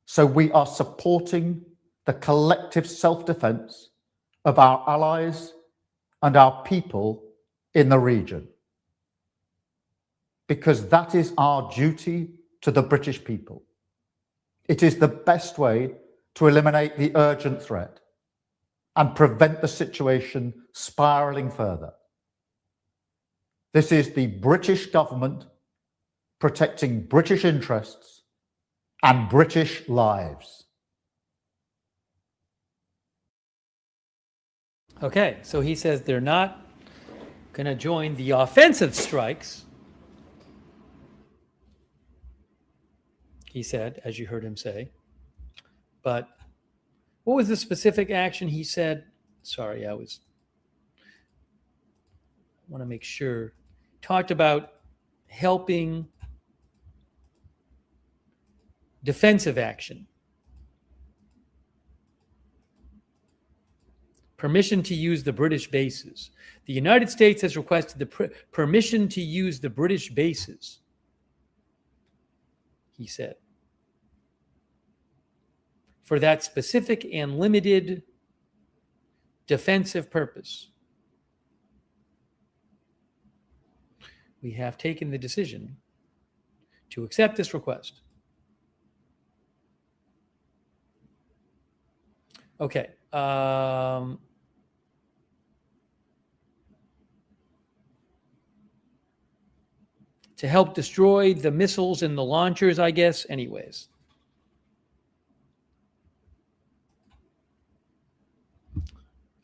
so we are supporting the collective self-defense of our allies and our people in the region, because that is our duty to the British people. It is the best way to eliminate the urgent threat and prevent the situation spiraling further. This is the British government protecting British interests and British lives. Okay, so he says they're not going to join the offensive strikes. He said, as you heard him say. But what was the specific action he said? Sorry, I want to make sure. Talked about helping defensive action. Permission to use the British bases. The United States has requested the permission to use the British bases, he said, for that specific and limited defensive purpose. We have taken the decision to accept this request. Okay. To help destroy the missiles and the launchers, I guess. Anyways.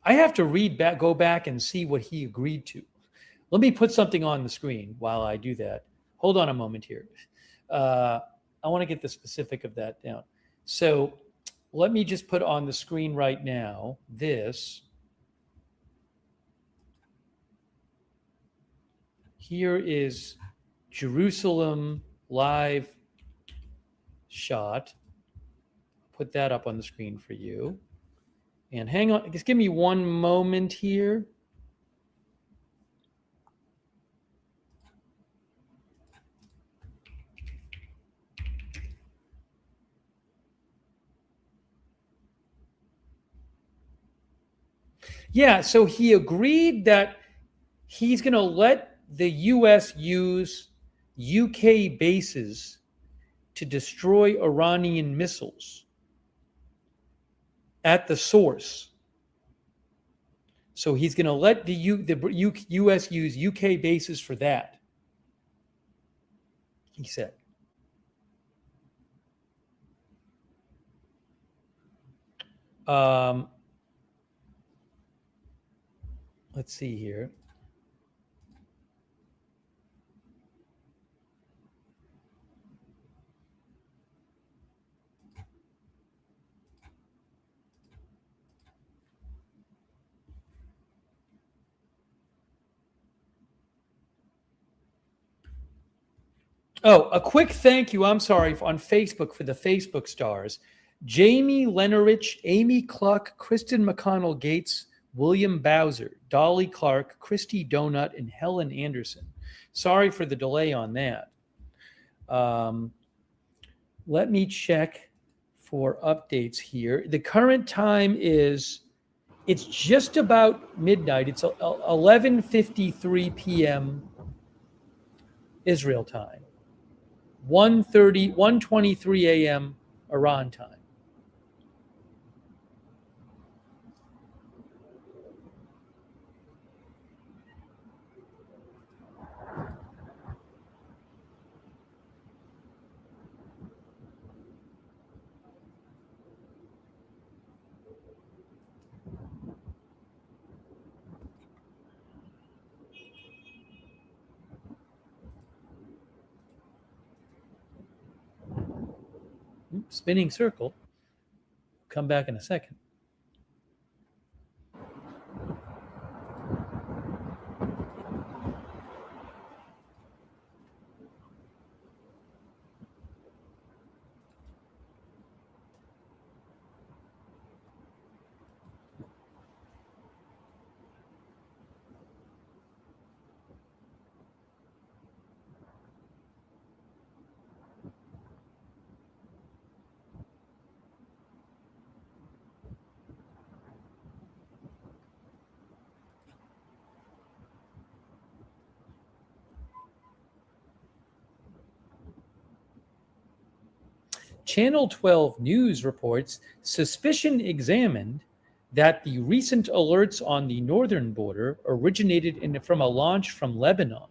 I have to go back and see what he agreed to. Let me put something on the screen while I do that. Hold on a moment here. I want to get the specific of that down. So let me just put on the screen right now this. Here is Jerusalem live shot. Put that up on the screen for you. And hang on, just give me one moment here. Yeah, so he agreed that he's going to let the U.S. use UK bases to destroy Iranian missiles at the source. So he's going to let the U.S. use UK bases for that, he said. Let's see here. Oh, a quick thank you. I'm sorry on Facebook for the Facebook stars. Jamie Lenarich, Amy Cluck, Kristen McConnell Gates, William Bowser, Dolly Clark, Christy Donut, and Helen Anderson. Sorry for the delay on that. Let me check for updates here. The current time is, it's just about midnight. It's 11:53 p.m. Israel time. 1:23 a.m. Iran time. Spinning circle. Come back in a second. Channel 12 News reports suspicion examined that the recent alerts on the northern border originated from a launch from Lebanon.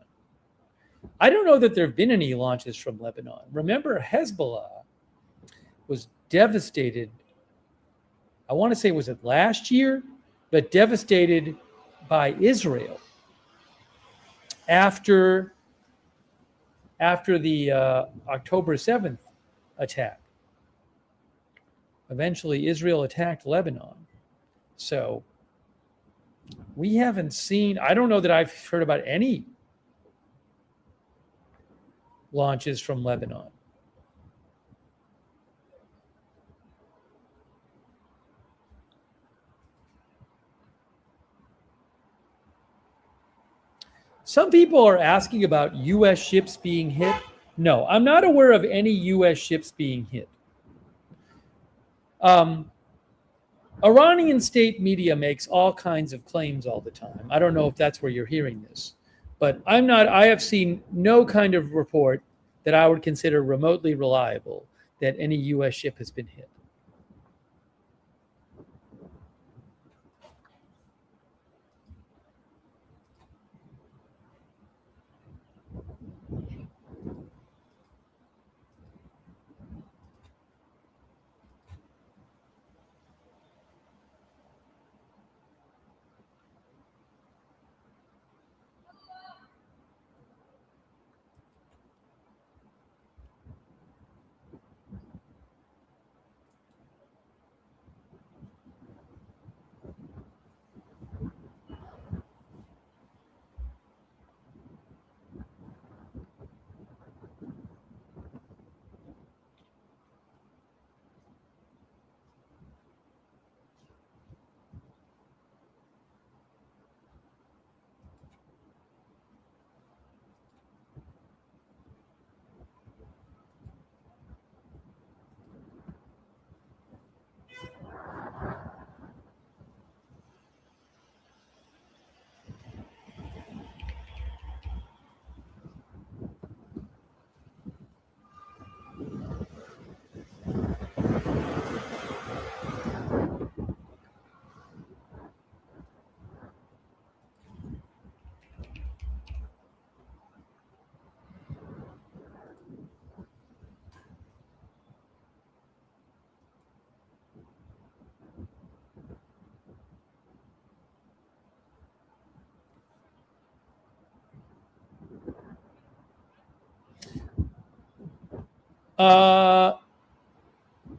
I don't know that there have been any launches from Lebanon. Remember, Hezbollah was devastated. I want to say, was it last year? But devastated by Israel after the October 7th attack. Eventually, Israel attacked Lebanon. So we haven't seen, I don't know that I've heard about any launches from Lebanon. Some people are asking about U.S. ships being hit. No, I'm not aware of any U.S. ships being hit. Iranian state media makes all kinds of claims all the time. I don't know if that's where you're hearing this, but I have seen no kind of report that I would consider remotely reliable that any U.S. ship has been hit.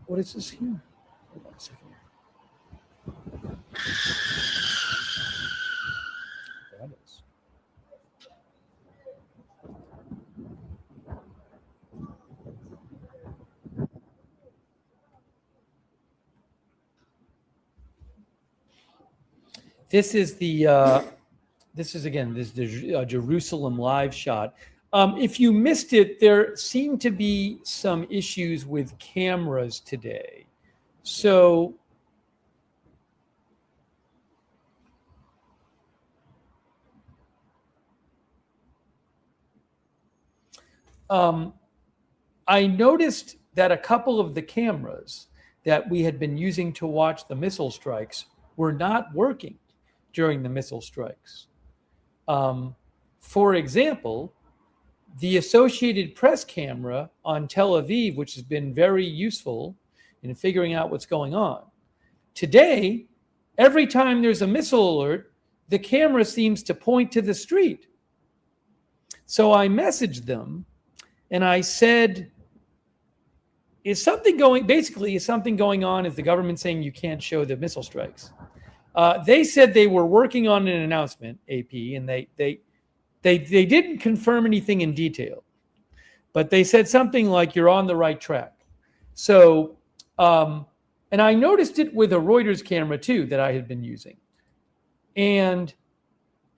What is this here? Hold on a second. That is. This is the Jerusalem live shot. If you missed it, there seem to be some issues with cameras today. So I noticed that a couple of the cameras that we had been using to watch the missile strikes were not working during the missile strikes. For example, the Associated Press camera on Tel Aviv, which has been very useful in figuring out what's going on. Today, every time there's a missile alert, the camera seems to point to the street. So I messaged them and I said, is something going on? Is the government saying you can't show the missile strikes? They said they were working on an announcement, AP, and they didn't confirm anything in detail, but they said something like you're on the right track. So, and I noticed it with a Reuters camera too that I had been using. And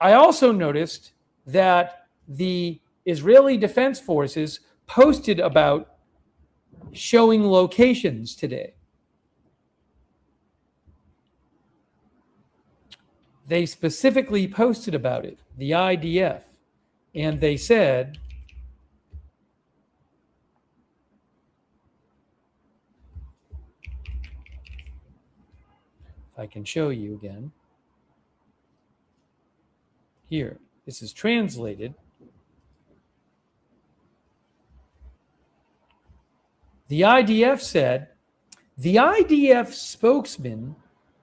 I also noticed that the Israeli Defense Forces posted about showing locations today. They specifically posted about it, the IDF, and they said, if I can show you again, here, this is translated. The IDF said, the IDF spokesman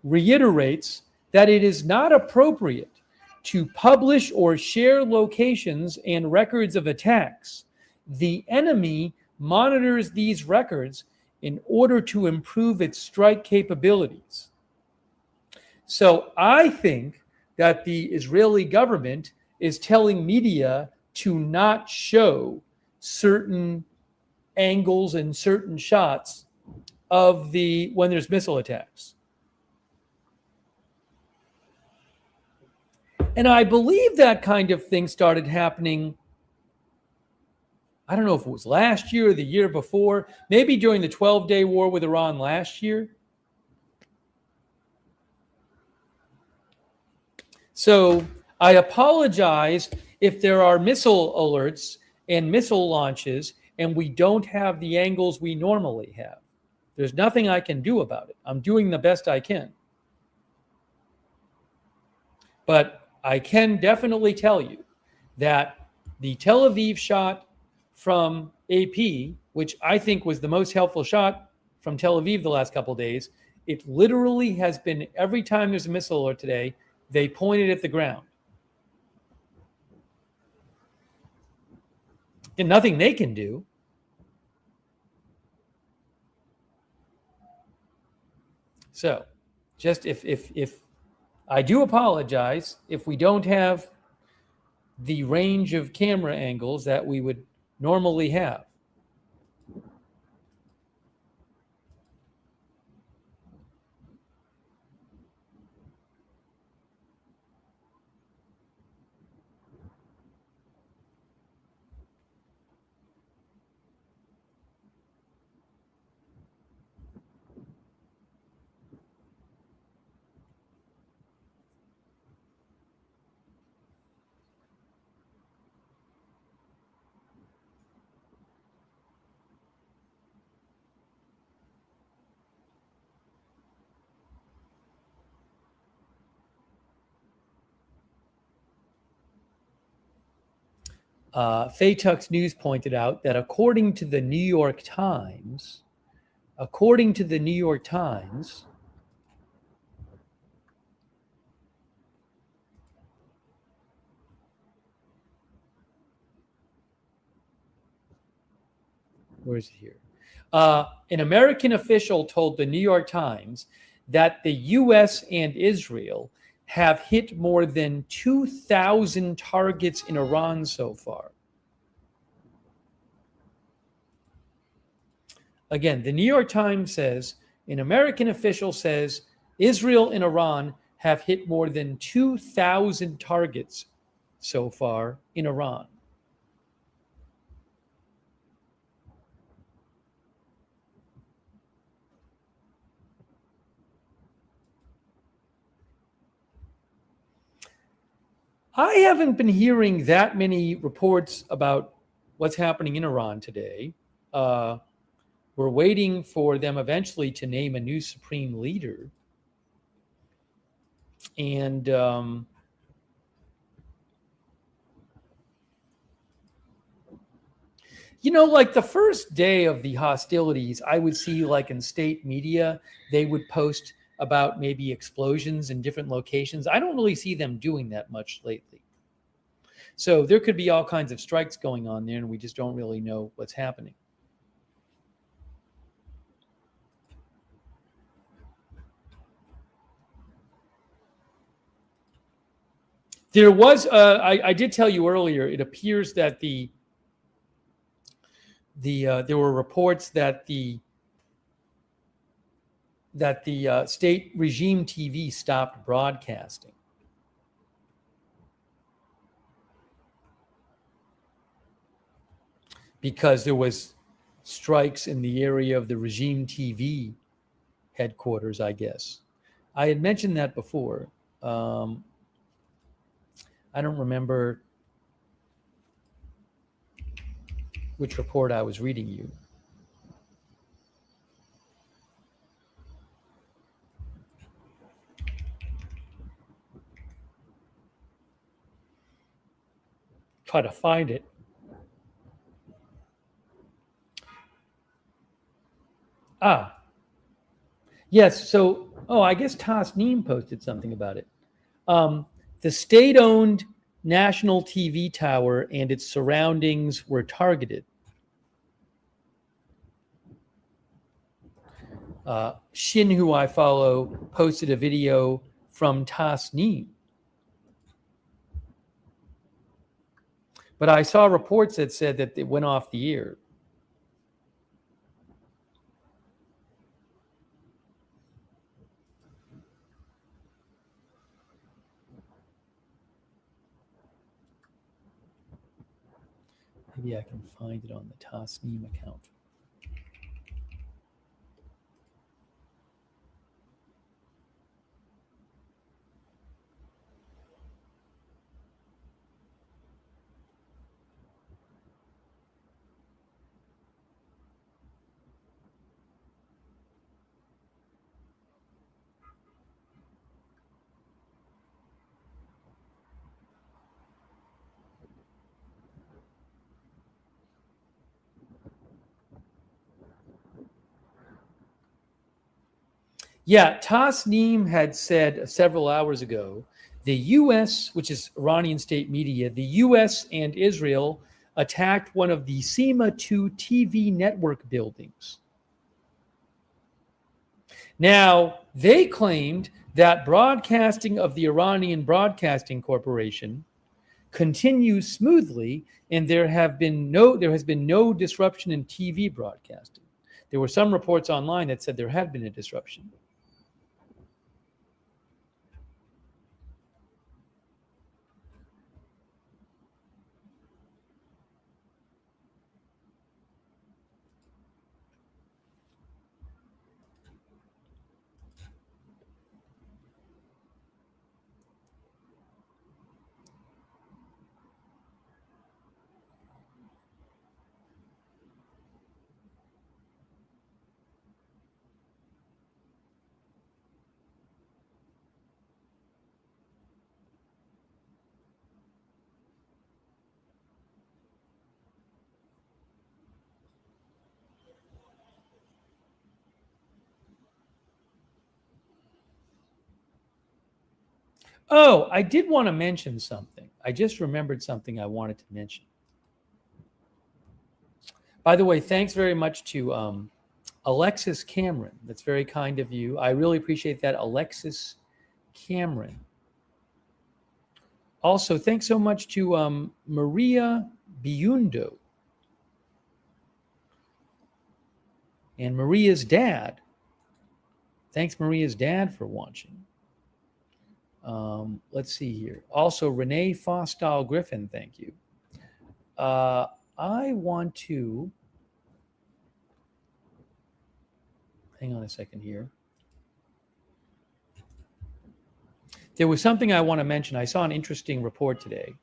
reiterates that it is not appropriate to publish or share locations and records of attacks. The enemy monitors these records in order to improve its strike capabilities. So I think that the Israeli government is telling media to not show certain angles and certain shots of when there's missile attacks. And I believe that kind of thing started happening, I don't know if it was last year or the year before, maybe during the 12-day war with Iran last year. So I apologize if there are missile alerts and missile launches and we don't have the angles we normally have. There's nothing I can do about it. I'm doing the best I can. But I can definitely tell you that the Tel Aviv shot from AP, which I think was the most helpful shot from Tel Aviv the last couple of days, it literally has been every time there's a missile alert today, they pointed at the ground. And nothing they can do. So, just if I do apologize if we don't have the range of camera angles that we would normally have. Faytuck's News pointed out that according to the New York Times, where is it here? An American official told the New York Times that the U.S. and Israel have hit more than 2,000 targets in Iran so far. Again, the New York Times says, an American official says, Israel and Iran have hit more than 2,000 targets so far in Iran. I haven't been hearing that many reports about what's happening in Iran today. We're waiting for them eventually to name a new supreme leader. And like the first day of the hostilities, I would see like in state media, they would post about maybe explosions in different locations. I don't really see them doing that much lately. So there could be all kinds of strikes going on there, and we just don't really know what's happening. There was, I did tell you earlier, it appears that there were reports that the state regime TV stopped broadcasting. Because there was strikes in the area of the regime TV headquarters, I guess. I had mentioned that before. I don't remember which report I was reading you. Try to find it. Yes. So, I guess Tasneem posted something about it. The state-owned national TV tower and its surroundings were targeted. Shin, who I follow, posted a video from Tasneem. But I saw reports that said that it went off the air. Maybe I can find it on the Tasneem account. Yeah, Tasneem had said several hours ago, the U.S., which is Iranian state media, the U.S. and Israel attacked one of the SEMA 2 TV network buildings. Now, they claimed that broadcasting of the Iranian Broadcasting Corporation continues smoothly, and there has been no disruption in TV broadcasting. There were some reports online that said there had been a disruption. Oh, I did want to mention something. I just remembered something I wanted to mention. By the way, thanks very much to Alexis Cameron. That's very kind of you. I really appreciate that, Alexis Cameron. Also, thanks so much to Maria Biundo and Maria's dad. Thanks, Maria's dad, for watching. Let's see here. Also, Renee Fostal Griffin, thank you. I want to hang on a second here. There was something I want to mention. I saw an interesting report today.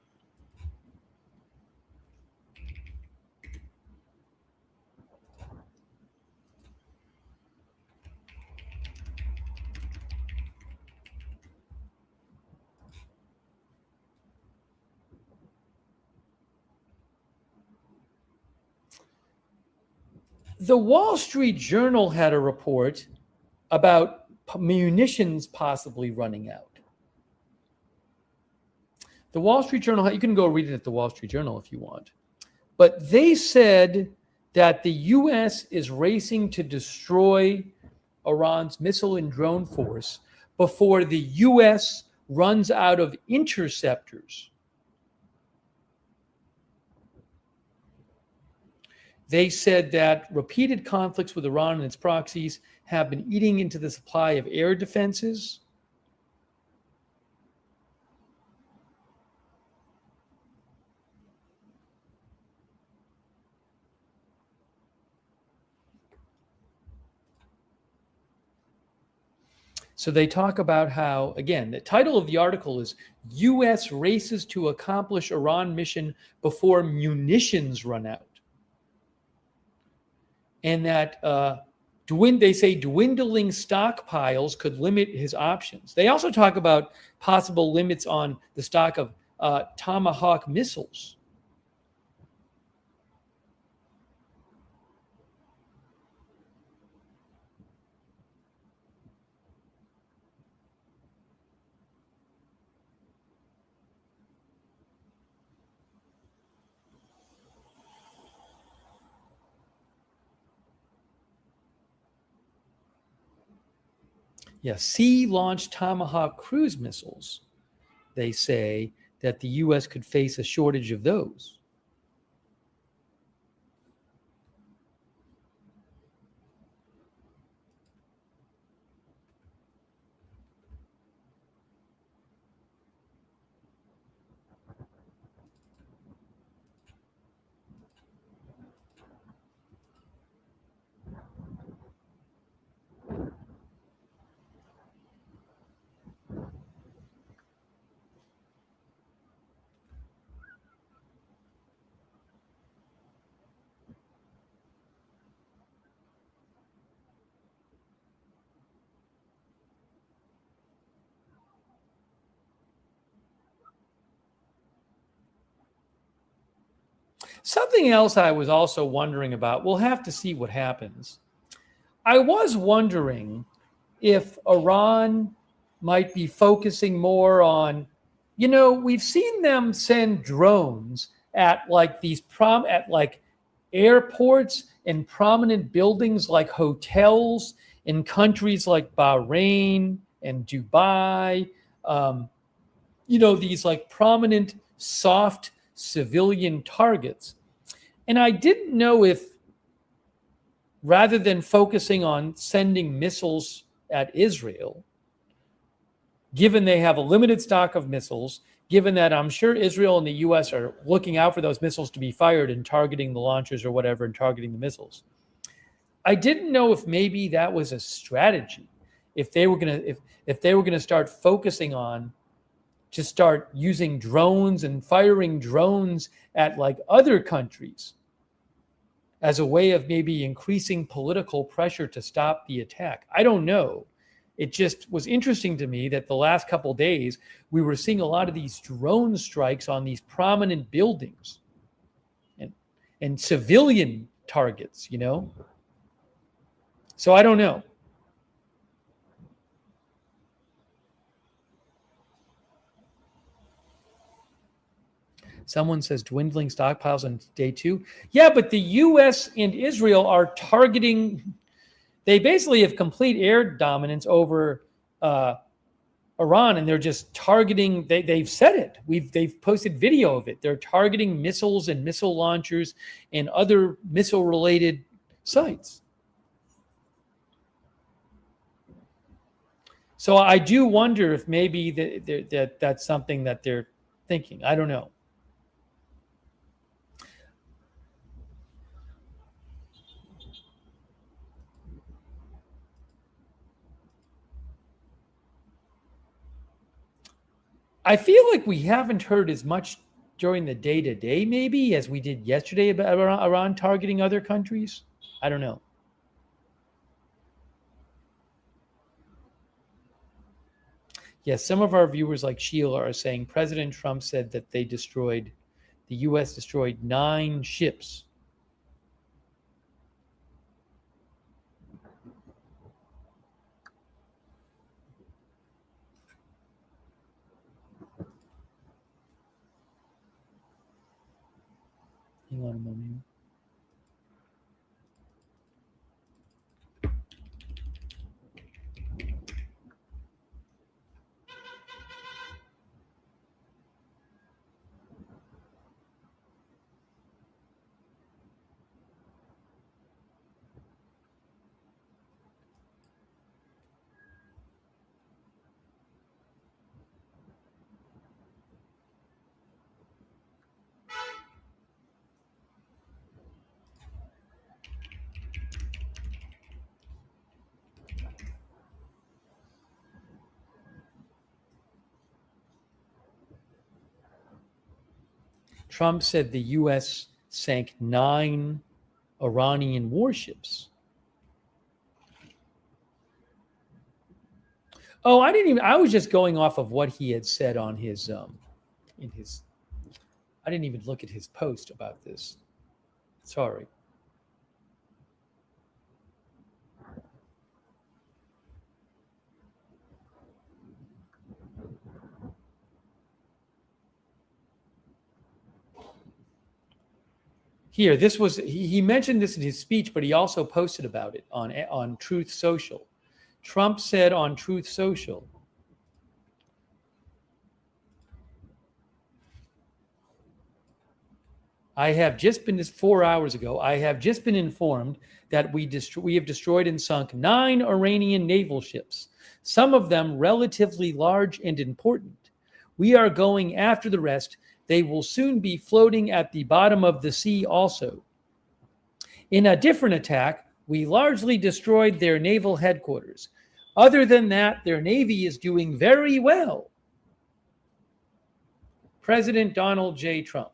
The Wall Street Journal had a report about munitions possibly running out. The Wall Street Journal, you can go read it at the Wall Street Journal if you want. But they said that the U.S. is racing to destroy Iran's missile and drone force before the U.S. runs out of interceptors. They said that repeated conflicts with Iran and its proxies have been eating into the supply of air defenses. So they talk about how, again, the title of the article is U.S. races to accomplish Iran mission before munitions run out. And that they say dwindling stockpiles could limit his options. They also talk about possible limits on the stock of Tomahawk missiles. Yeah, sea-launched Tomahawk cruise missiles. They say that the U.S. could face a shortage of those. Something else I was also wondering about, we'll have to see what happens. I was wondering if Iran might be focusing more on, we've seen them send drones at like airports and prominent buildings like hotels in countries like Bahrain and Dubai, these like prominent soft civilian targets. And I didn't know if, rather than focusing on sending missiles at Israel, given they have a limited stock of missiles, given that I'm sure Israel and the U.S. are looking out for those missiles to be fired and targeting the launchers or whatever and targeting the missiles. I didn't know if maybe that was a strategy, if they were gonna start focusing on just start using drones and firing drones at like other countries as a way of maybe increasing political pressure to stop the attack. I don't know. It just was interesting to me that the last couple of days, we were seeing a lot of these drone strikes on these prominent buildings and civilian targets, So I don't know. Someone says dwindling stockpiles on day 2. Yeah, but the U.S. and Israel are targeting. They basically have complete air dominance over Iran, and they're just targeting. They've said it. They've posted video of it. They're targeting missiles and missile launchers and other missile-related sites. So I do wonder if maybe that's something that they're thinking. I don't know. I feel like we haven't heard as much during the day-to-day maybe as we did yesterday about Iran targeting other countries. I don't know. Yes, some of our viewers like Sheila are saying President Trump said that the U.S. destroyed 9 ships. Hang on a moment. Trump said the U.S. sank 9 Iranian warships. Oh, I was just going off of what he had said on his I didn't even look at his post about this. Sorry. Here, he mentioned this in his speech, but he also posted about it on Truth Social. Trump said on Truth Social, I have just been, this 4 hours ago, I have just been informed that we have destroyed and sunk 9 Iranian naval ships, some of them relatively large and important. We are going after the rest. They will soon be floating at the bottom of the sea also. In a different attack, we largely destroyed their naval headquarters. Other than that, their navy is doing very well. President Donald J. Trump.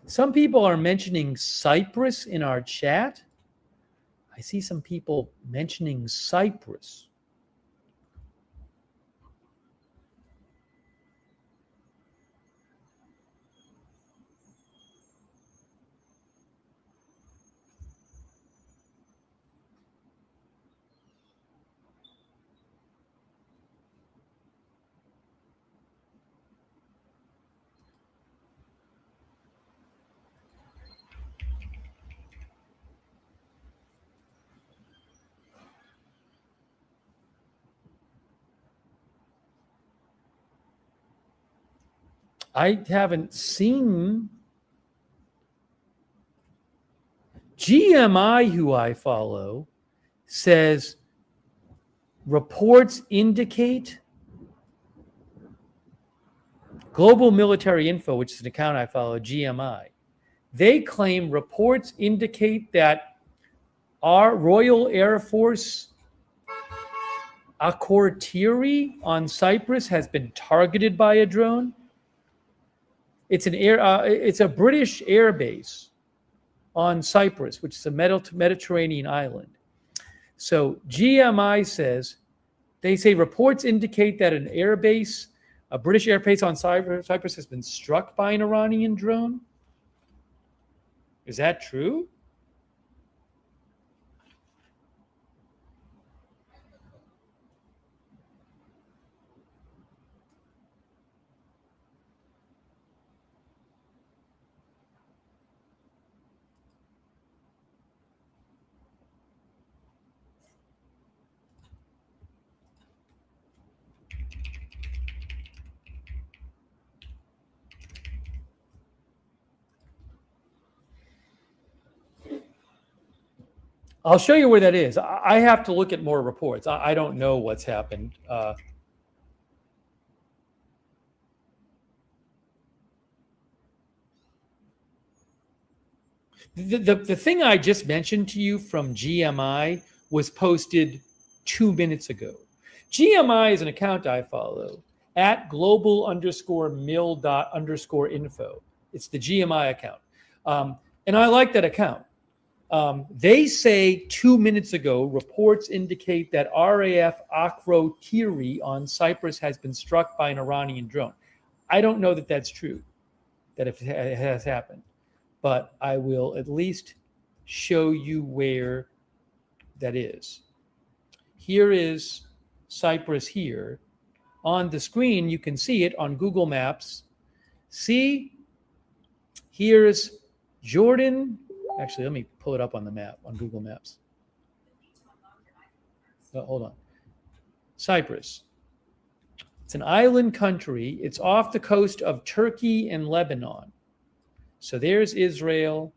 Some people are mentioning Cyprus in our chat. I see some people mentioning Cyprus. I haven't seen GMI, who I follow, says reports indicate Global Military Info, which is an account I follow, GMI. They claim reports indicate that our Royal Air Force Akortiri on Cyprus has been targeted by a drone. It's a British air base on Cyprus, which is a Mediterranean island. So GMI says They say reports indicate that an airbase, a British airbase on Cyprus has been struck by an Iranian drone. Is that true? I'll show you where that is. I have to look at more reports. I don't know what's happened. The thing I just mentioned to you from GMI was posted 2 minutes ago. GMI is an account I follow at global_mill._info. It's the GMI account. And I like that account. They say 2 minutes ago, reports indicate that RAF Akrotiri on Cyprus has been struck by an Iranian drone. I don't know that that's true, that it has happened, but I will at least show you where that is. Here is Cyprus here. On the screen, you can see it on Google Maps. See, here's Jordan. Actually, let me pull it up on the map, on Google Maps. Oh, hold on. Cyprus. It's an island country. It's off the coast of Turkey and Lebanon. So there's Israel.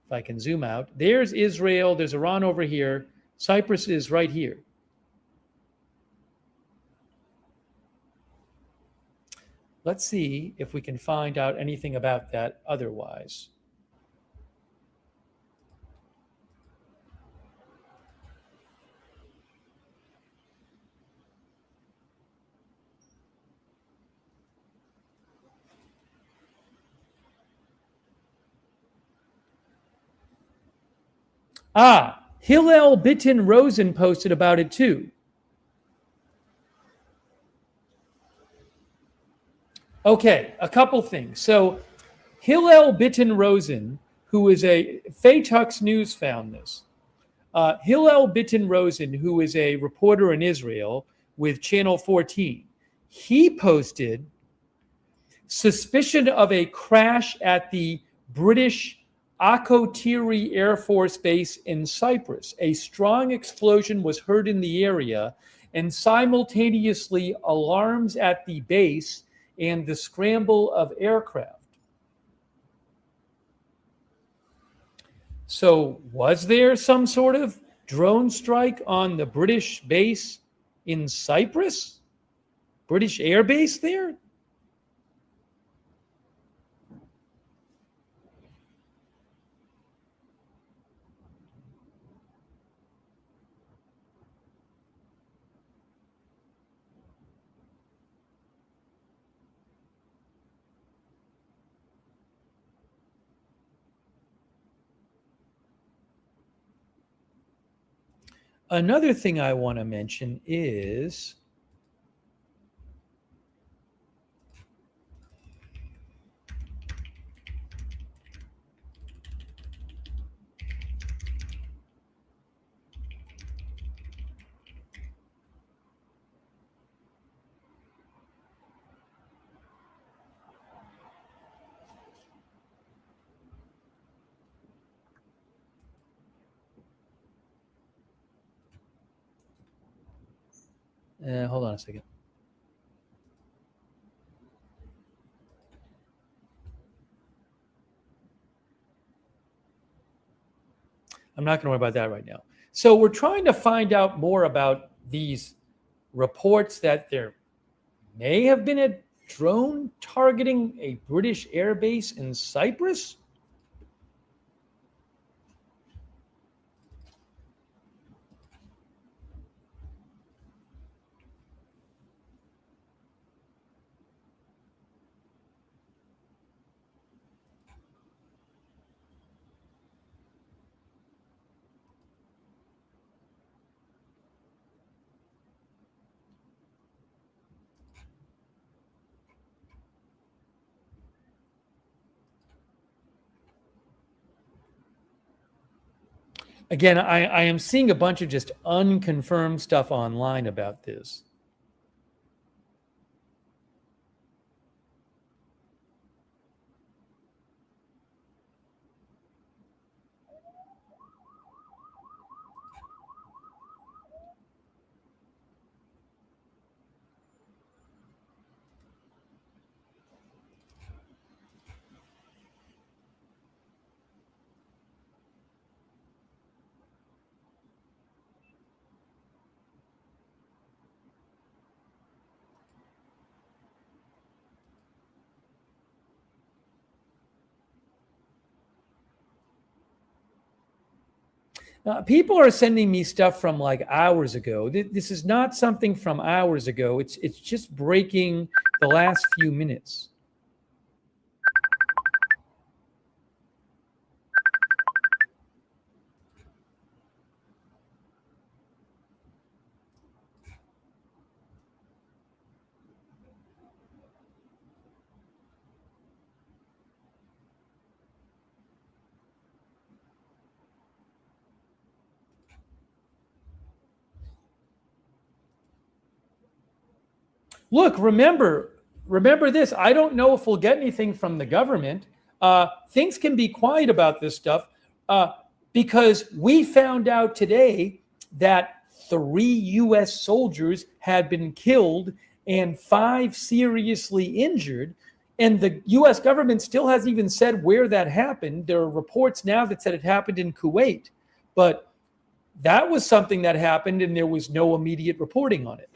If I can zoom out. There's Israel. There's Iran over here. Cyprus is right here. Let's see if we can find out anything about that otherwise. Hillel Bitten Rosen posted about it too. Okay, a couple things. So Hillel Bitten Rosen, who is Faytux News found this. Hillel Bitten Rosen, who is a reporter in Israel with Channel 14, he posted suspicion of a crash at the British Akrotiri Air Force Base in Cyprus. A strong explosion was heard in the area, and simultaneously alarms at the base and the scramble of aircraft. So was there some sort of drone strike on the British base in Cyprus? British air base there? Another thing I want to mention is hold on a second. I'm not going to worry about that right now. So we're trying to find out more about these reports that there may have been a drone targeting a British airbase in Cyprus. Again, I am seeing a bunch of just unconfirmed stuff online about this. People are sending me stuff from like hours ago. This is not something from hours ago. It's just breaking the last few minutes. Look, remember this. I don't know if we'll get anything from the government. Things can be quiet about this stuff because we found out today that 3 U.S. soldiers had been killed and 5 seriously injured. And the U.S. government still hasn't even said where that happened. There are reports now that said it happened in Kuwait. But that was something that happened and there was no immediate reporting on it.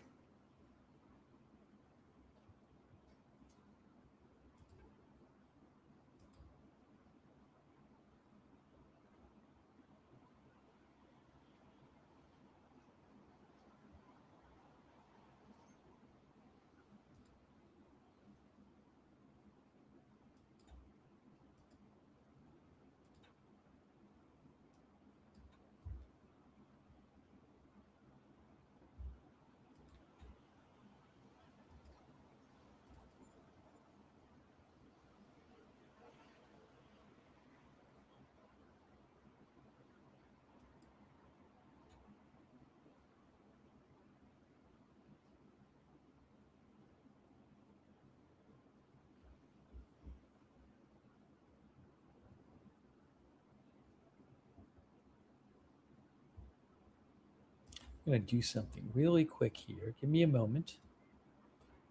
I'm going to do something really quick here. Give me a moment.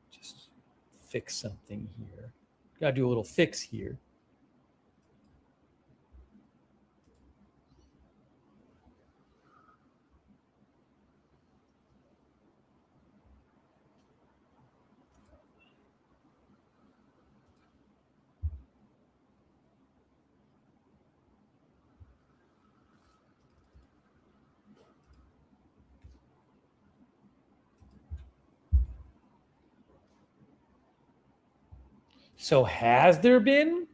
Just fix something here. Got to do a little fix here. So has there been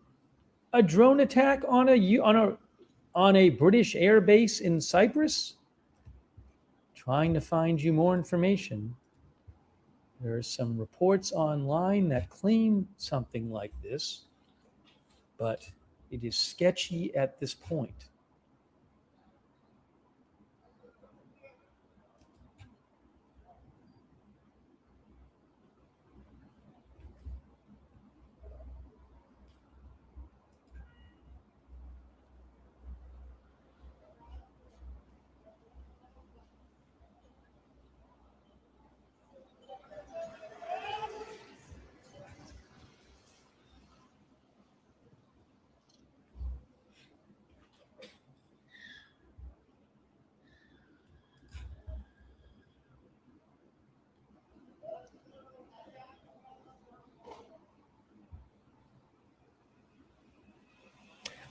a drone attack on a British air base in Cyprus? Trying to find you more information. There are some reports online that claim something like this, but it is sketchy at this point.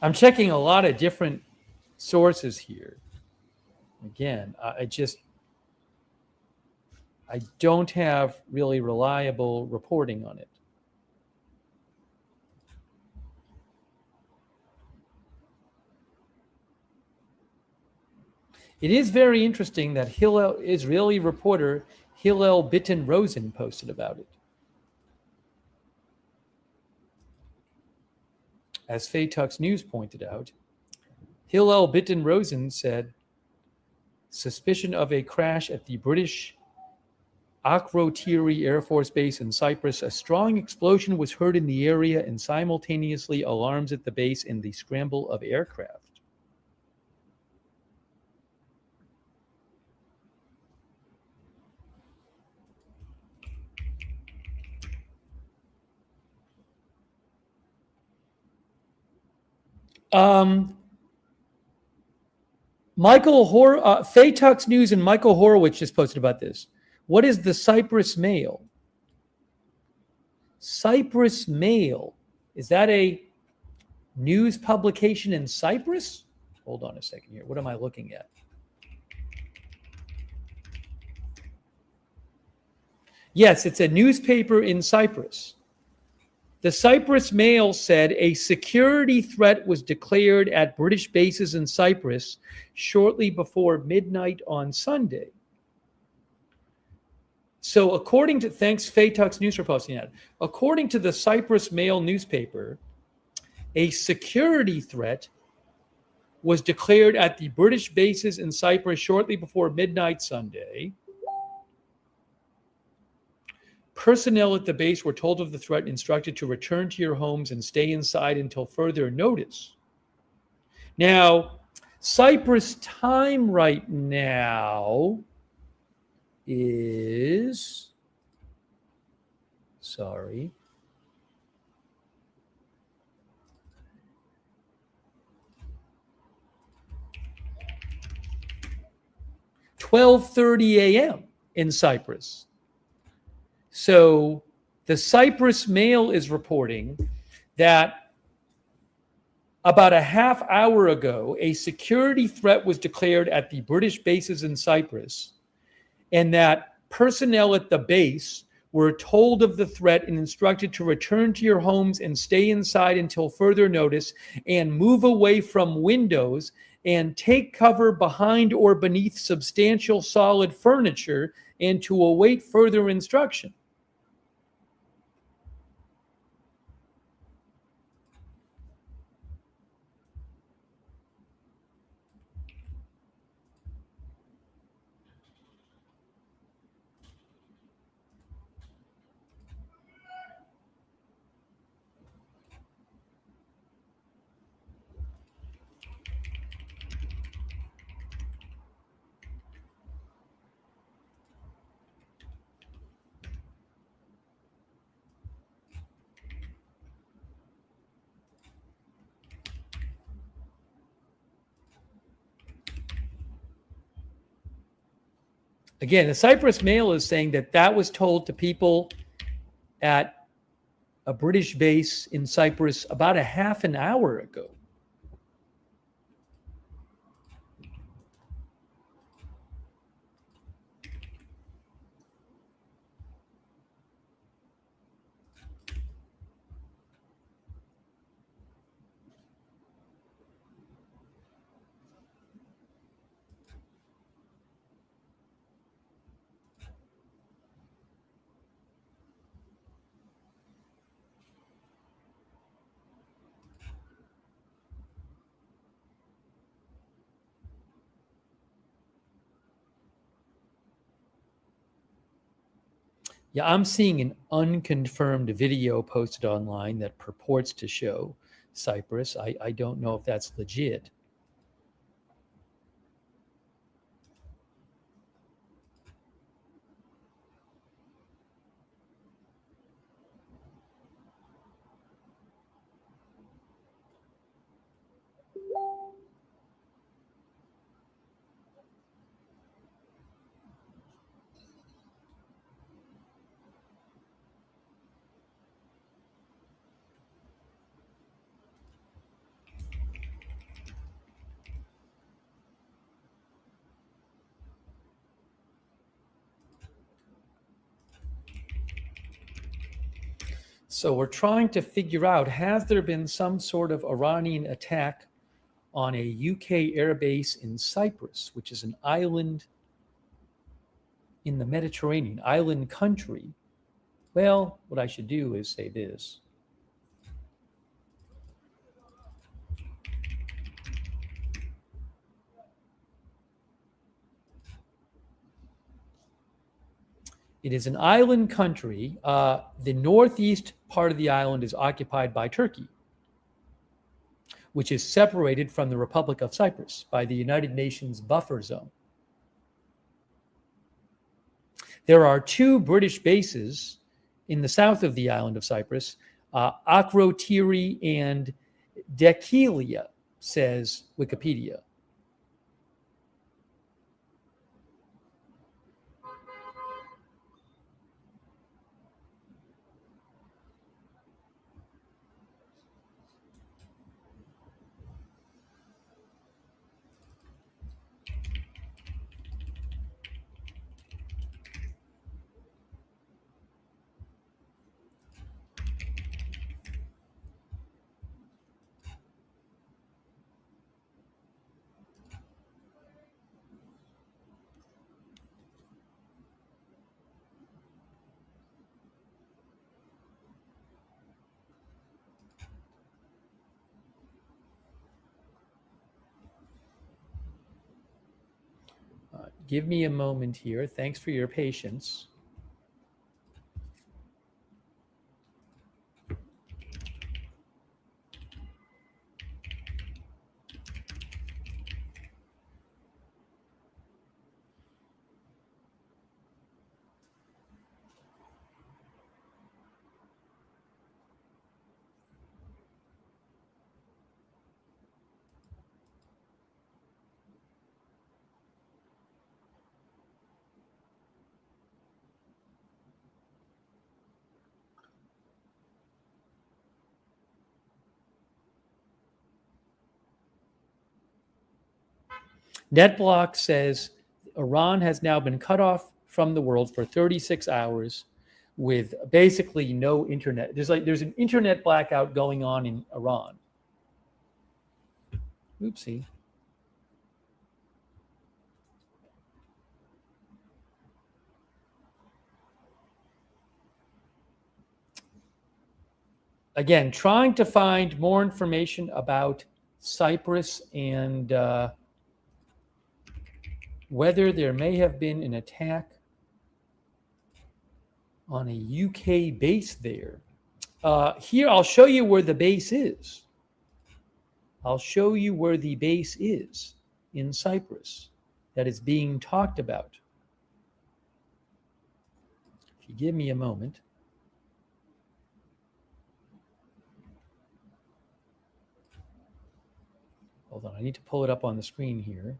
I'm checking a lot of different sources here. Again, I don't have really reliable reporting on it. It is very interesting that Israeli reporter Hillel Bitten Rosen posted about it. As Faytux News pointed out, Hillel Bitten Rosen said, suspicion of a crash at the British Akrotiri Air Force Base in Cyprus. A strong explosion was heard in the area and simultaneously alarms at the base and the scramble of aircraft. Faye Tux News and Michael Horowitz just posted about this. What is the Cyprus Mail? Cyprus Mail. Is that a news publication in Cyprus? Hold on a second here. What am I looking at? Yes, it's a newspaper in Cyprus. The Cyprus Mail said a security threat was declared at British bases in Cyprus shortly before midnight on Sunday. So according to, thanks Faye Tux News for posting that. According to the Cyprus Mail newspaper, a security threat was declared at the British bases in Cyprus shortly before midnight Sunday. Personnel at the base were told of the threat and instructed to return to your homes and stay inside until further notice. Now, Cyprus time right now is, sorry, (12:30 a.m. in Cyprus. So the Cyprus Mail is reporting that about a half hour ago, a security threat was declared at the British bases in Cyprus, and that personnel at the base were told of the threat and instructed to return to your homes and stay inside until further notice and move away from windows and take cover behind or beneath substantial solid furniture and to await further instruction. Again, the Cyprus Mail is saying that that was told to people at a British base in Cyprus about a half an hour ago. Yeah, I'm seeing an unconfirmed video posted online that purports to show Cyprus. I don't know if that's legit. So we're trying to figure out, has there been some sort of Iranian attack on a UK airbase in Cyprus, which is an island in the Mediterranean, island country? Well, what I should do is say this. It is an island country. The northeast part of the island is occupied by Turkey, which is separated from the Republic of Cyprus by the United Nations buffer zone. There are 2 British bases in the south of the island of Cyprus, Akrotiri and Dekilia, says Wikipedia. Give me a moment here. Thanks for your patience. NetBlock says Iran has now been cut off from the world for 36 hours with basically no internet. There's an internet blackout going on in Iran. Oopsie. Again, trying to find more information about Cyprus and whether there may have been an attack on a UK base there. Here, I'll show you where the base is. I'll show you where the base is in Cyprus that is being talked about. If you give me a moment. Hold on, I need to pull it up on the screen here.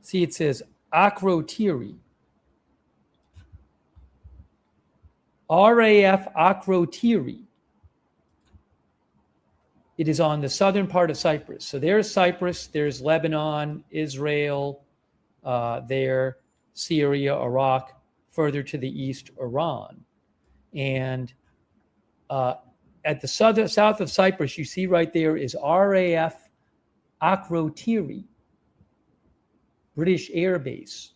See, it says Akrotiri. RAF Akrotiri. It is on the southern part of Cyprus. So there's Cyprus, there's Lebanon, Israel, there, Syria, Iraq, further to the east, Iran. And at the south of Cyprus, you see right there is RAF Akrotiri, British Air Base.